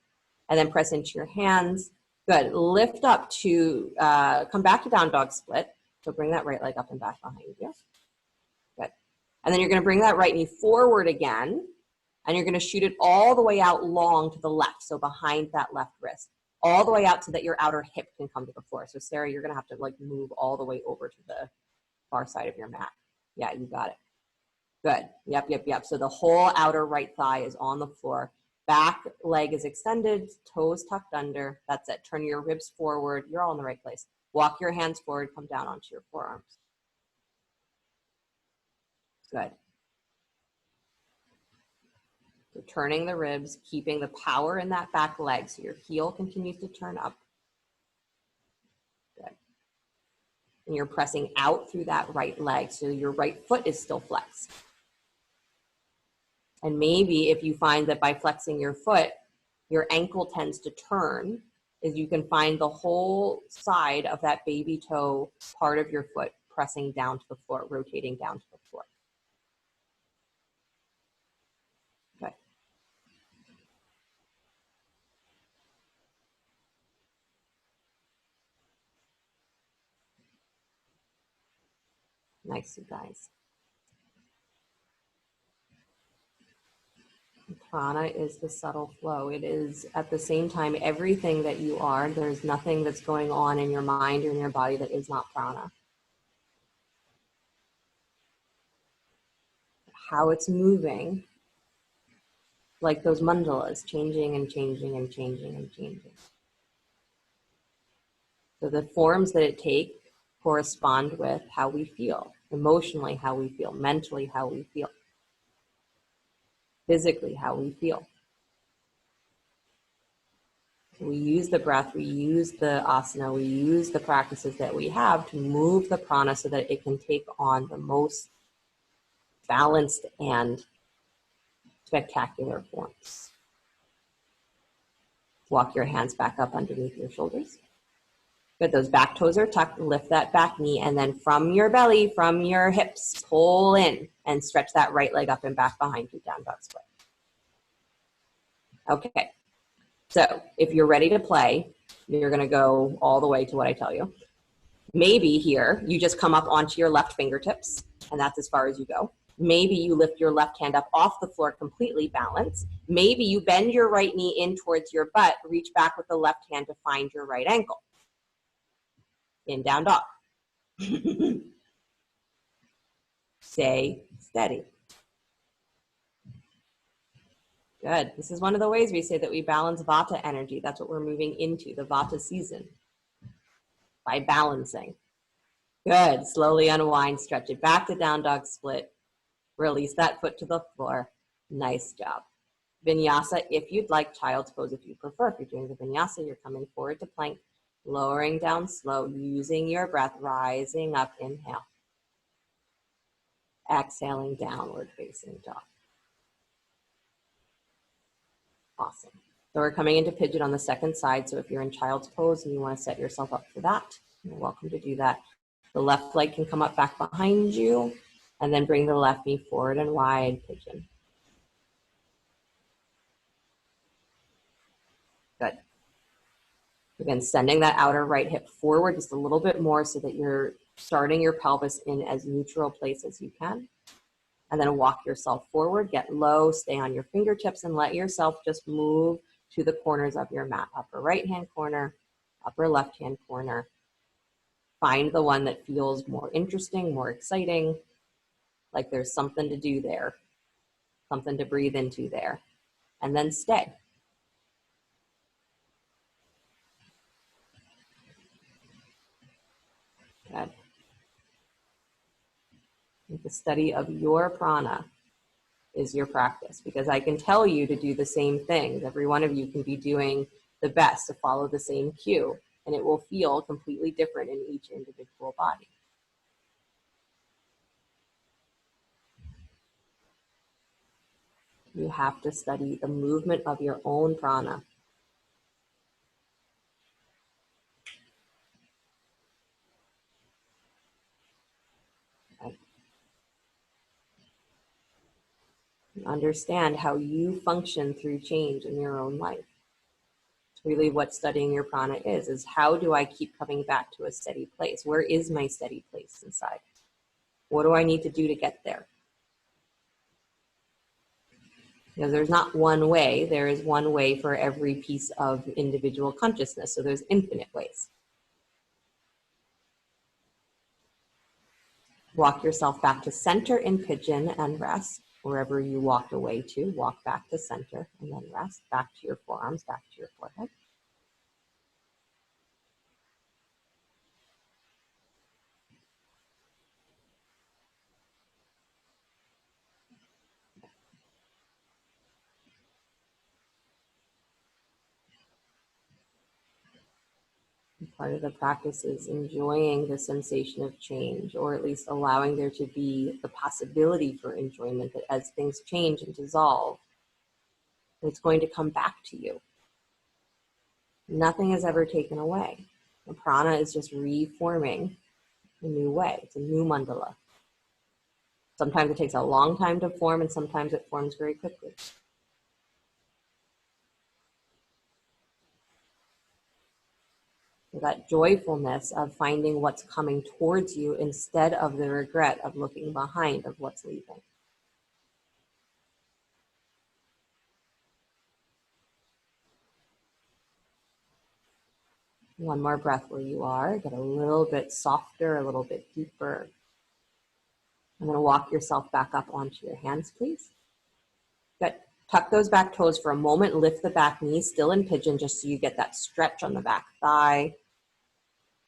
Speaker 1: And then press into your hands. Good, lift up to, come back to down dog split. So bring that right leg up and back behind you. Good. And then you're gonna bring that right knee forward again, and you're gonna shoot it all the way out long to the left, so behind that left wrist. All the way out so that your outer hip can come to the floor. So Sarah, you're gonna have to like move all the way over to the far side of your mat. Yeah, you got it. Good, yep, yep, yep. So the whole outer right thigh is on the floor. Back leg is extended, toes tucked under. That's it. Turn your ribs forward. You're all in the right place. Walk your hands forward, come down onto your forearms. Good. So turning the ribs, keeping the power in that back leg so your heel continues to turn up. Good. And you're pressing out through that right leg so your right foot is still flexed. And maybe if you find that by flexing your foot, your ankle tends to turn, is you can find the whole side of that baby toe part of your foot pressing down to the floor, rotating down to the floor. Okay. Nice, you guys. Prana is the subtle flow. It is at the same time everything that you are. There's nothing that's going on in your mind or in your body that is not prana. How it's moving, like those mandalas, changing and changing and changing and changing. So the forms that it takes correspond with how we feel, emotionally how we feel, mentally how we feel, physically how we feel. We use the breath, we use the asana, we use the practices that we have to move the prana so that it can take on the most balanced and spectacular forms. Walk your hands back up underneath your shoulders. Good, those back toes are tucked, lift that back knee, and then from your belly, from your hips, pull in and stretch that right leg up and back behind you, down dog split. Okay, so if you're ready to play, you're gonna go all the way to what I tell you. Maybe here, you just come up onto your left fingertips, and that's as far as you go. Maybe you lift your left hand up off the floor, completely balanced. Maybe you bend your right knee in towards your butt, reach back with the left hand to find your right ankle. In down dog. Stay steady. Good. This is one of the ways we say that we balance vata energy. That's what we're moving into, the vata season, by balancing. Good. Slowly unwind, stretch it back to down dog split. Release that foot to the floor. Nice job. Vinyasa, if you'd like, child's pose if you prefer. If you're doing the vinyasa, you're coming forward to plank, lowering down slow, using your breath, rising up, inhale. Exhaling, downward facing dog. Awesome. So we're coming into pigeon on the second side. So if you're in child's pose and you want to set yourself up for that, you're welcome to do that. The left leg can come up back behind you and then bring the left knee forward and wide, pigeon. Good. Again, sending that outer right hip forward just a little bit more so that you're starting your pelvis in as neutral place as you can. And then walk yourself forward, get low, stay on your fingertips, and let yourself just move to the corners of your mat. Upper right hand corner, upper left hand corner. Find the one that feels more interesting, more exciting, like there's something to do there, something to breathe into there, and then stay. Good. The study of your prana is your practice, because I can tell you to do the same things. Every one of you can be doing the best to follow the same cue, and it will feel completely different in each individual body. You have to study the movement of your own prana. Understand how you function through change in your own life. It's really what studying your prana is how do I keep coming back to a steady place? Where is my steady place inside? What do I need to do to get there? Because there's not one way. There is one way for every piece of individual consciousness. So there's infinite ways. Walk yourself back to center in pigeon and rest. Wherever you walked away to, walk back to center and then rest. Back to your forearms, back to your forehead. Part of the practice is enjoying the sensation of change, or at least allowing there to be the possibility for enjoyment, that as things change and dissolve, it's going to come back to you. Nothing is ever taken away. The prana is just reforming a new way. It's a new mandala. Sometimes it takes a long time to form, and sometimes it forms very quickly. So that joyfulness of finding what's coming towards you instead of the regret of looking behind of what's leaving. One more breath where you are. Get a little bit softer, a little bit deeper. I'm going to walk yourself back up onto your hands, please. Good. Tuck those back toes for a moment. Lift the back knee, still in pigeon, just so you get that stretch on the back thigh.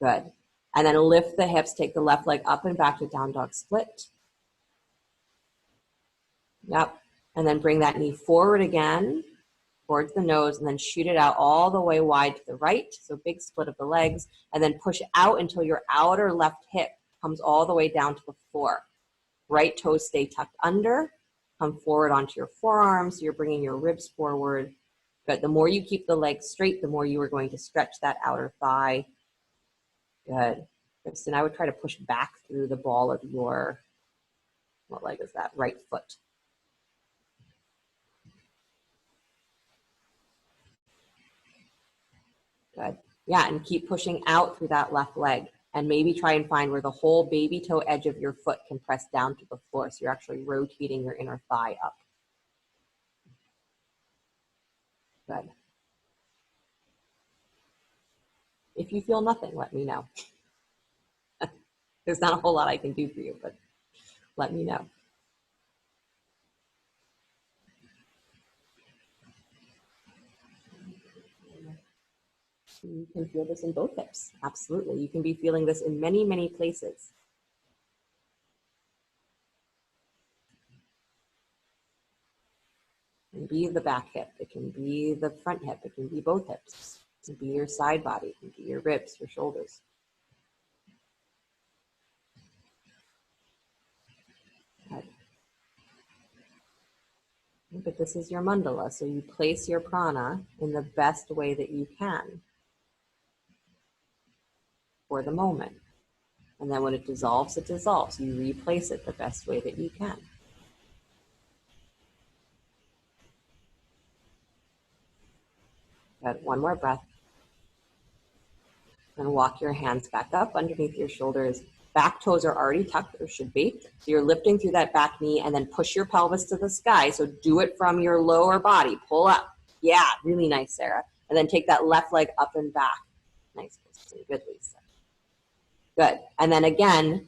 Speaker 1: Good. And then lift the hips. Take the left leg up and back to down dog split. Yep. And then bring that knee forward again, towards the nose, and then shoot it out all the way wide to the right. So big split of the legs. And then push out until your outer left hip comes all the way down to the floor. Right toes stay tucked under. Come forward onto your forearms. So you're bringing your ribs forward. Good. The more you keep the legs straight, the more you are going to stretch that outer thigh. Good. So now I would try to push back through the ball of your, what leg is that? Right foot. Good. Yeah, and keep pushing out through that left leg. And maybe try and find where the whole baby toe edge of your foot can press down to the floor. So you're actually rotating your inner thigh up. Good. If you feel nothing, let me know. There's not a whole lot I can do for you, but let me know. You can feel this in both hips. Absolutely. You can be feeling this in many, many places. It can be the back hip. It can be the front hip. It can be both hips. It can be your side body. It can be your ribs, your shoulders. Good. But this is your mandala, so you place your prana in the best way that you can for the moment. And then when it dissolves, it dissolves. You replace it the best way that you can. Good. One more breath. And walk your hands back up underneath your shoulders. Back toes are already tucked, or should be. So you're lifting through that back knee and then push your pelvis to the sky. So do it from your lower body. Pull up. Yeah, really nice, Sarah. And then take that left leg up and back. Nice. Good, Lisa. Good. And then again,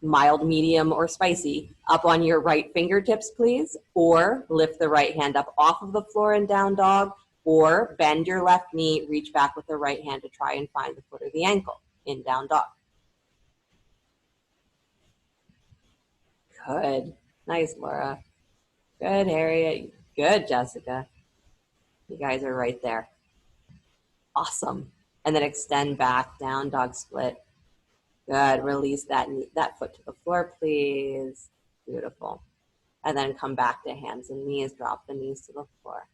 Speaker 1: mild, medium, or spicy, up on your right fingertips, please. Or lift the right hand up off of the floor in down dog. Or bend your left knee, reach back with the right hand to try and find the foot or the ankle in down dog. Good. Nice, Laura. Good, Harriet. Good, Jessica. You guys are right there. Awesome. And then extend back, down dog split. Good. Release that foot to the floor, please. Beautiful. And then come back to hands and knees. Drop the knees to the floor.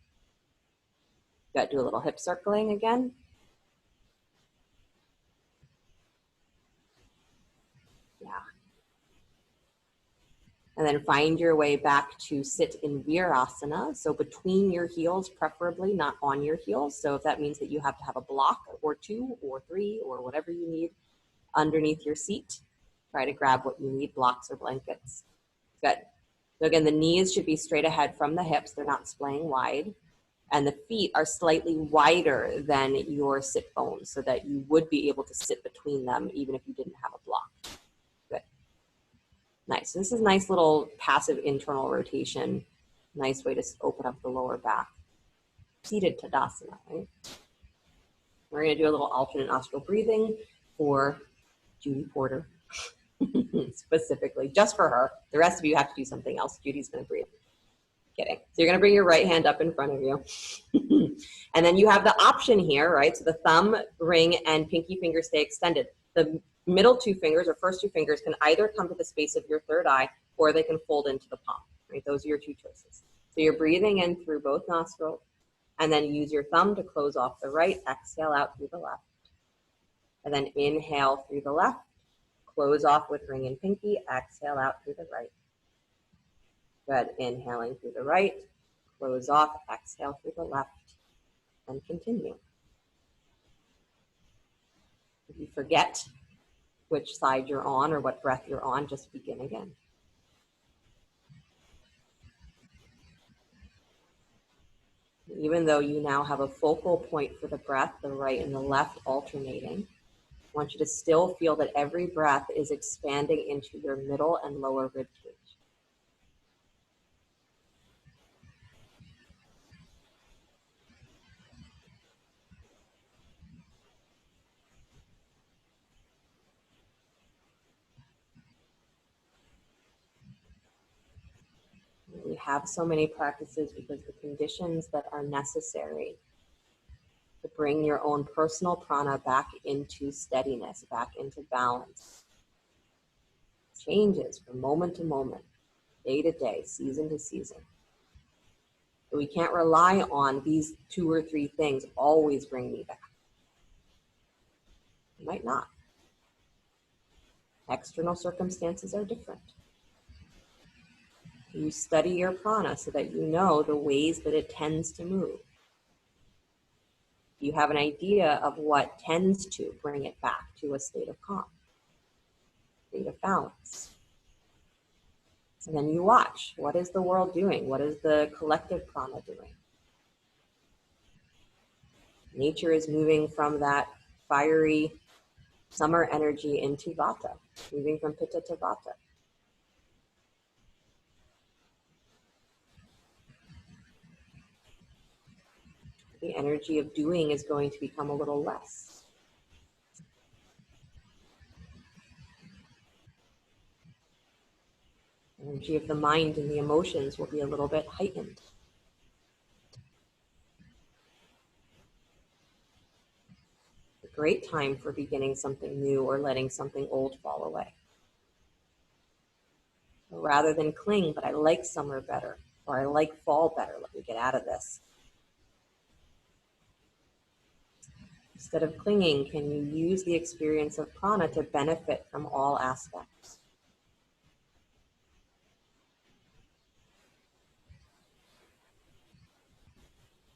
Speaker 1: Good. Do a little hip circling again. Yeah. And then find your way back to sit in Virasana. So between your heels, preferably, not on your heels. So if that means that you have to have a block or two or three or whatever you need underneath your seat, try to grab what you need, blocks or blankets. Good. So again, the knees should be straight ahead from the hips. They're not splaying wide. And the feet are slightly wider than your sit bones so that you would be able to sit between them even if you didn't have a block. Good. Nice. This is nice little passive internal rotation. Nice way to open up the lower back. Seated Tadasana, right? We're going to do a little alternate nostril breathing for Judy Porter. Specifically, just for her. The rest of you have to do something else. Judy's going to breathe. Kidding. So you're going to bring your right hand up in front of you. And then you have the option here, right? So the thumb, ring, and pinky finger stay extended. The middle two fingers or first two fingers can either come to the space of your third eye or they can fold into the palm, right? Those are your two choices. So you're breathing in through both nostrils and then use your thumb to close off the right, exhale out through the left. And then inhale through the left, close off with ring and pinky, exhale out through the right. Good. Inhaling through the right, close off, exhale through the left, and continue. If you forget which side you're on or what breath you're on, just begin again. Even though you now have a focal point for the breath, the right and the left alternating, I want you to still feel that every breath is expanding into your middle and lower rib cage. We have so many practices because the conditions that are necessary to bring your own personal prana back into steadiness, back into balance, changes from moment to moment, day to day, season to season. So we can't rely on these 2 or 3 things always bring me back. It might not. External circumstances are different. You study your prana so that you know the ways that it tends to move. You have an idea of what tends to bring it back to a state of calm, state of balance. And then you watch, what is the world doing? What is the collective prana doing? Nature is moving from that fiery summer energy into vata, moving from pitta to vata. The energy of doing is going to become a little less. The energy of the mind and the emotions will be a little bit heightened. A great time for beginning something new or letting something old fall away. Rather than cling, but I like summer better, or I like fall better, let me get out of this. Instead of clinging, can you use the experience of prana to benefit from all aspects?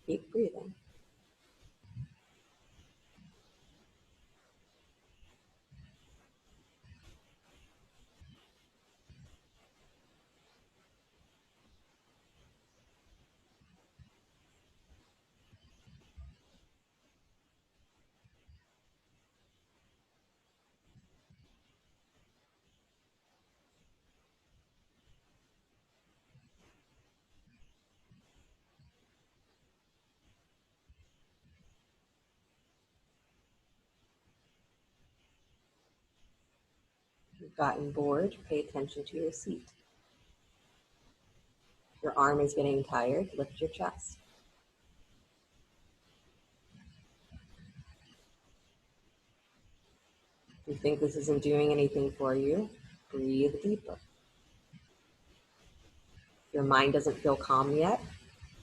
Speaker 1: Keep breathing. If you've gotten bored, pay attention to your seat. If your arm is getting tired, lift your chest. If you think this isn't doing anything for you, breathe deeper. If your mind doesn't feel calm yet,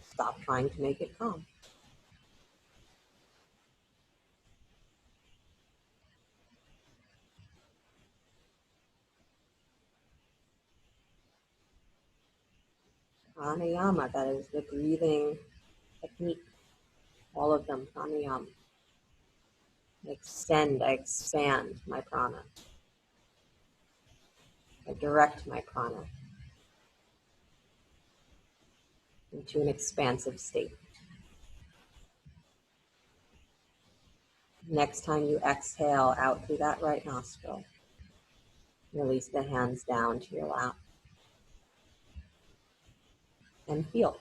Speaker 1: stop trying to make it calm. Pranayama, that is the breathing technique. All of them, pranayama. I extend, I expand my prana. I direct my prana into an expansive state. Next time you exhale out through that right nostril, release the hands down to your lap and feel.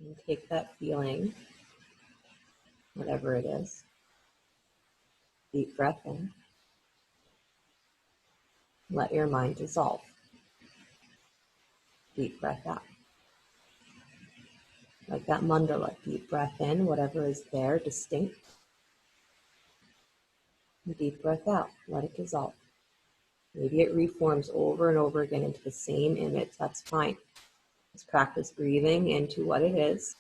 Speaker 1: And take that feeling, whatever it is, deep breath in. Let your mind dissolve. Deep breath out. Like that mandala, deep breath in, whatever is there, distinct. And deep breath out, let it dissolve. Maybe it reforms over and over again into the same image, that's fine. Just practice breathing into what it is.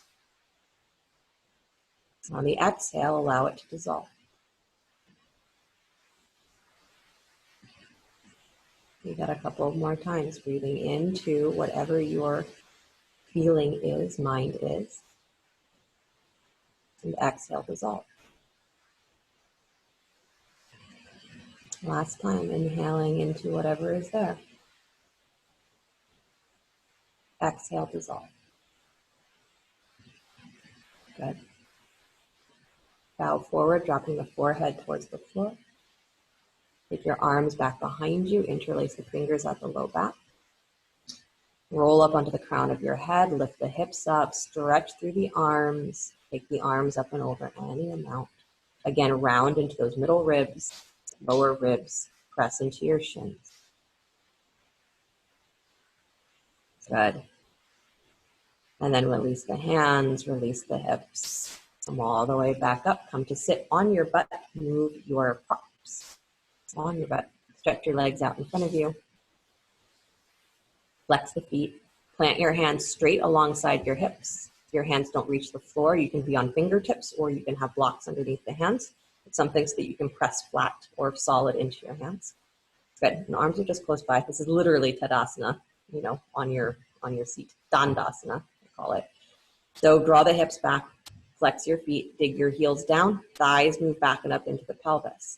Speaker 1: On the exhale, allow it to dissolve. You got a couple more times, breathing into whatever your feeling is, mind is, and exhale, dissolve. Last time, inhaling into whatever is there. Exhale, dissolve. Good. Bow forward, dropping the forehead towards the floor. Take your arms back behind you, interlace the fingers at the low back. Roll up onto the crown of your head, lift the hips up, stretch through the arms. Take the arms up and over any amount. Again, round into those middle ribs, lower ribs, press into your shins. Good. And then release the hands, release the hips. Come all the way back up. Come to sit on your butt. Move your props on your butt. Stretch your legs out in front of you. Flex the feet. Plant your hands straight alongside your hips. If your hands don't reach the floor, you can be on fingertips or you can have blocks underneath the hands. It's something so that you can press flat or solid into your hands. Good. And arms are just close by. This is literally Tadasana, on your seat. Dandasana, I call it. So draw the hips back, flex your feet, dig your heels down, thighs move back and up into the pelvis.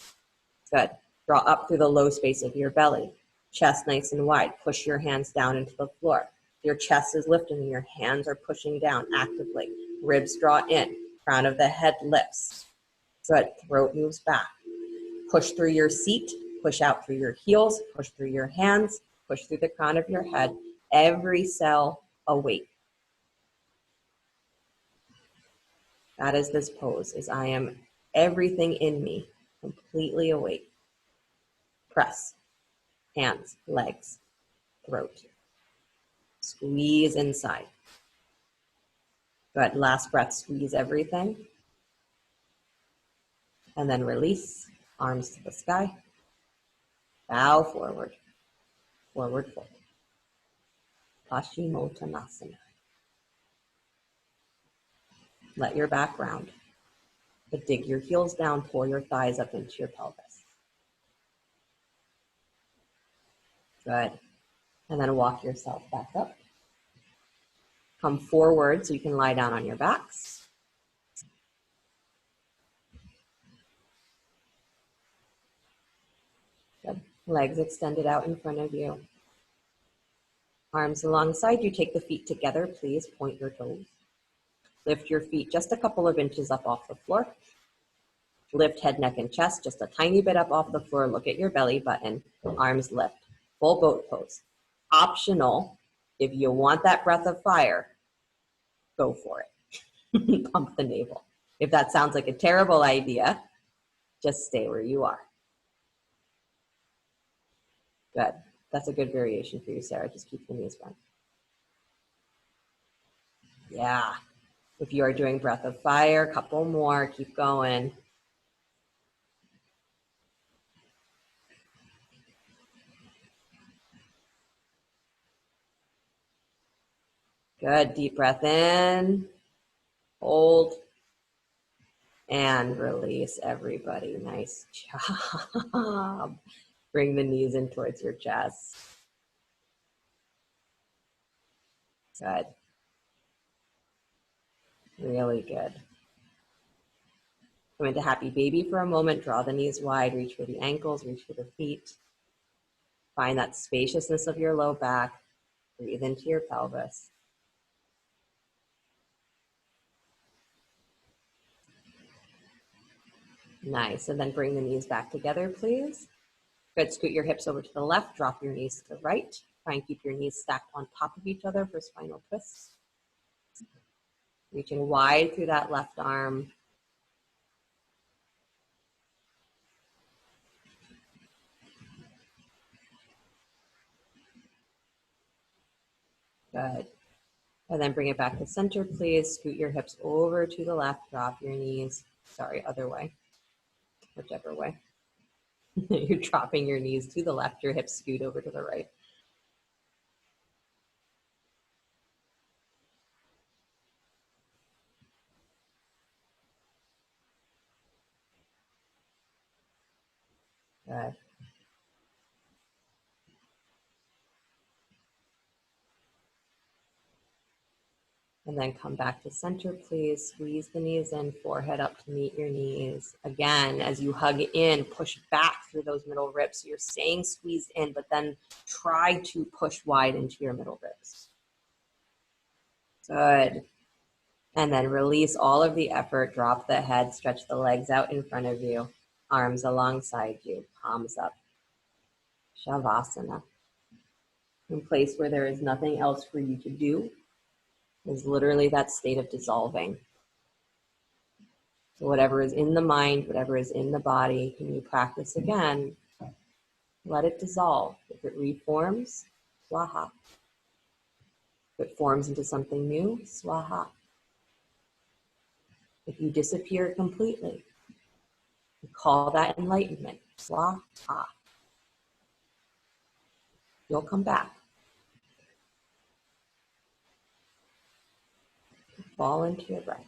Speaker 1: Good. Draw up through the low space of your belly. Chest nice and wide. Push your hands down into the floor. Your chest is lifting and your hands are pushing down actively. Ribs draw in. Crown of the head lifts. Good. Throat moves back. Push through your seat. Push out through your heels. Push through your hands. Push through the crown of your head. Every cell awake. That is this pose, is I am everything in me, completely awake. Press, hands, legs, throat. Squeeze inside. Good, last breath, squeeze everything. And then release, arms to the sky. Bow forward, forward fold. Paschimottanasana. Let your back round. But dig your heels down, pull your thighs up into your pelvis. Good. And then walk yourself back up. Come forward so you can lie down on your backs. Good. Legs extended out in front of you. Arms alongside you. Take the feet together, please. Point your toes. Lift your feet just a couple of inches up off the floor. Lift head, neck, and chest just a tiny bit up off the floor. Look at your belly button. Arms lift. Full boat pose. Optional, if you want that breath of fire, go for it. Pump the navel. If that sounds like a terrible idea, just stay where you are. Good. That's a good variation for you, Sarah. Just keep the knees bent. Yeah. If you are doing breath of fire, a couple more. Keep going. Good. Deep breath in. Hold. And release, everybody. Nice job. Bring the knees in towards your chest. Good. Really good. Come into happy baby for a moment. Draw the knees wide. Reach for the ankles. Reach for the feet. Find that spaciousness of your low back. Breathe into your pelvis. Nice. And then bring the knees back together, please. Good. Scoot your hips over to the left. Drop your knees to the right. Try and keep your knees stacked on top of each other for spinal twists. Reaching wide through that left arm. Good. And then bring it back to center, please. Scoot your hips over to the left. Drop your knees. Sorry, other way. Whichever way. You're dropping your knees to the left. Your hips scoot over to the right. And then come back to center, please. Squeeze the knees in, forehead up to meet your knees. Again, as you hug in, push back through those middle ribs. So you're staying squeezed in, but then try to push wide into your middle ribs. Good. And then release all of the effort. Drop the head, stretch the legs out in front of you, arms alongside you, palms up. Shavasana. In a place where there is nothing else for you to do, is literally that state of dissolving. So whatever is in the mind, whatever is in the body, can you practice again? Let it dissolve. If it reforms, swaha. If it forms into something new, swaha. If you disappear completely, we call that enlightenment, swaha. You'll come back. Fall into your breath.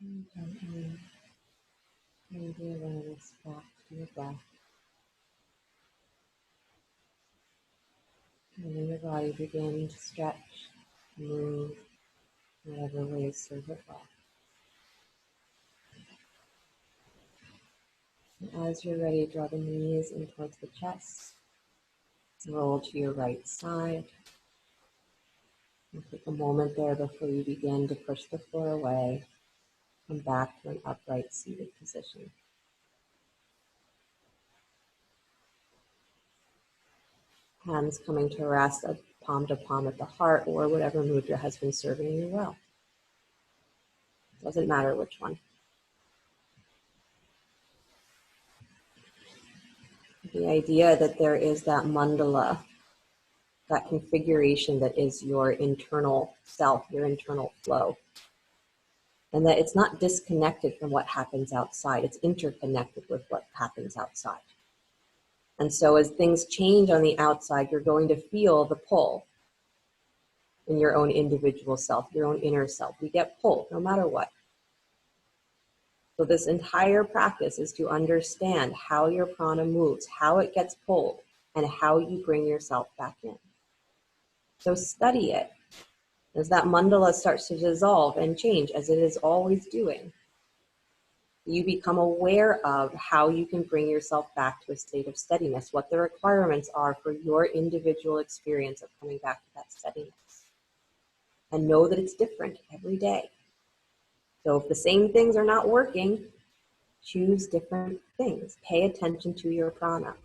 Speaker 1: And gently bring the awareness back to your breath. And then your body begin to stretch, move, whatever ways serve it well. And as you're ready, draw the knees in towards the chest. Roll to your right side. And take a moment there before you begin to push the floor away. Come back to an upright seated position. Hands coming to rest at palm to palm at the heart or whatever mudra has been serving you well. Doesn't matter which one. The idea that there is that mandala that configuration that is your internal self, your internal flow. And that it's not disconnected from what happens outside, it's interconnected with what happens outside. And so as things change on the outside, you're going to feel the pull in your own individual self, your own inner self. We get pulled no matter what. So this entire practice is to understand how your prana moves, how it gets pulled, and how you bring yourself back in. So study it. As that mandala starts to dissolve and change, as it is always doing, you become aware of how you can bring yourself back to a state of steadiness, what the requirements are for your individual experience of coming back to that steadiness. And know that it's different every day. So if the same things are not working, choose different things. Pay attention to your prana.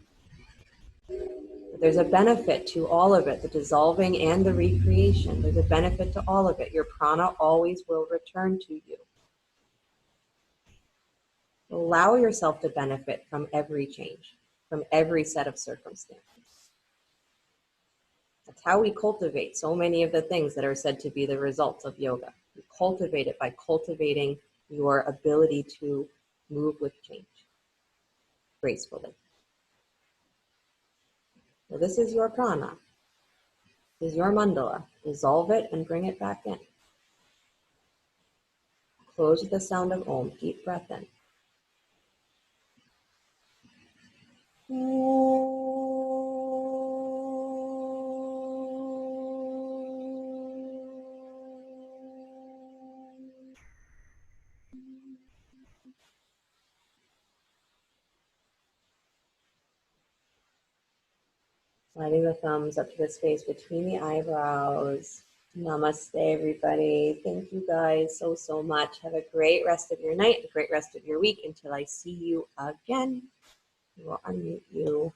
Speaker 1: There's a benefit to all of it, the dissolving and the recreation. There's a benefit to all of it. Your prana always will return to you. Allow yourself to benefit from every change, from every set of circumstances. That's how we cultivate so many of the things that are said to be the results of yoga. You cultivate it by cultivating your ability to move with change gracefully. So this is your prana. This is your mandala. Dissolve it and bring it back in. Close with the sound of Om. Deep breath in. Sliding the thumbs up to the space between the eyebrows. Namaste, everybody. Thank you guys so much. Have a great rest of your night, a great rest of your week. Until I see you again, I will unmute you.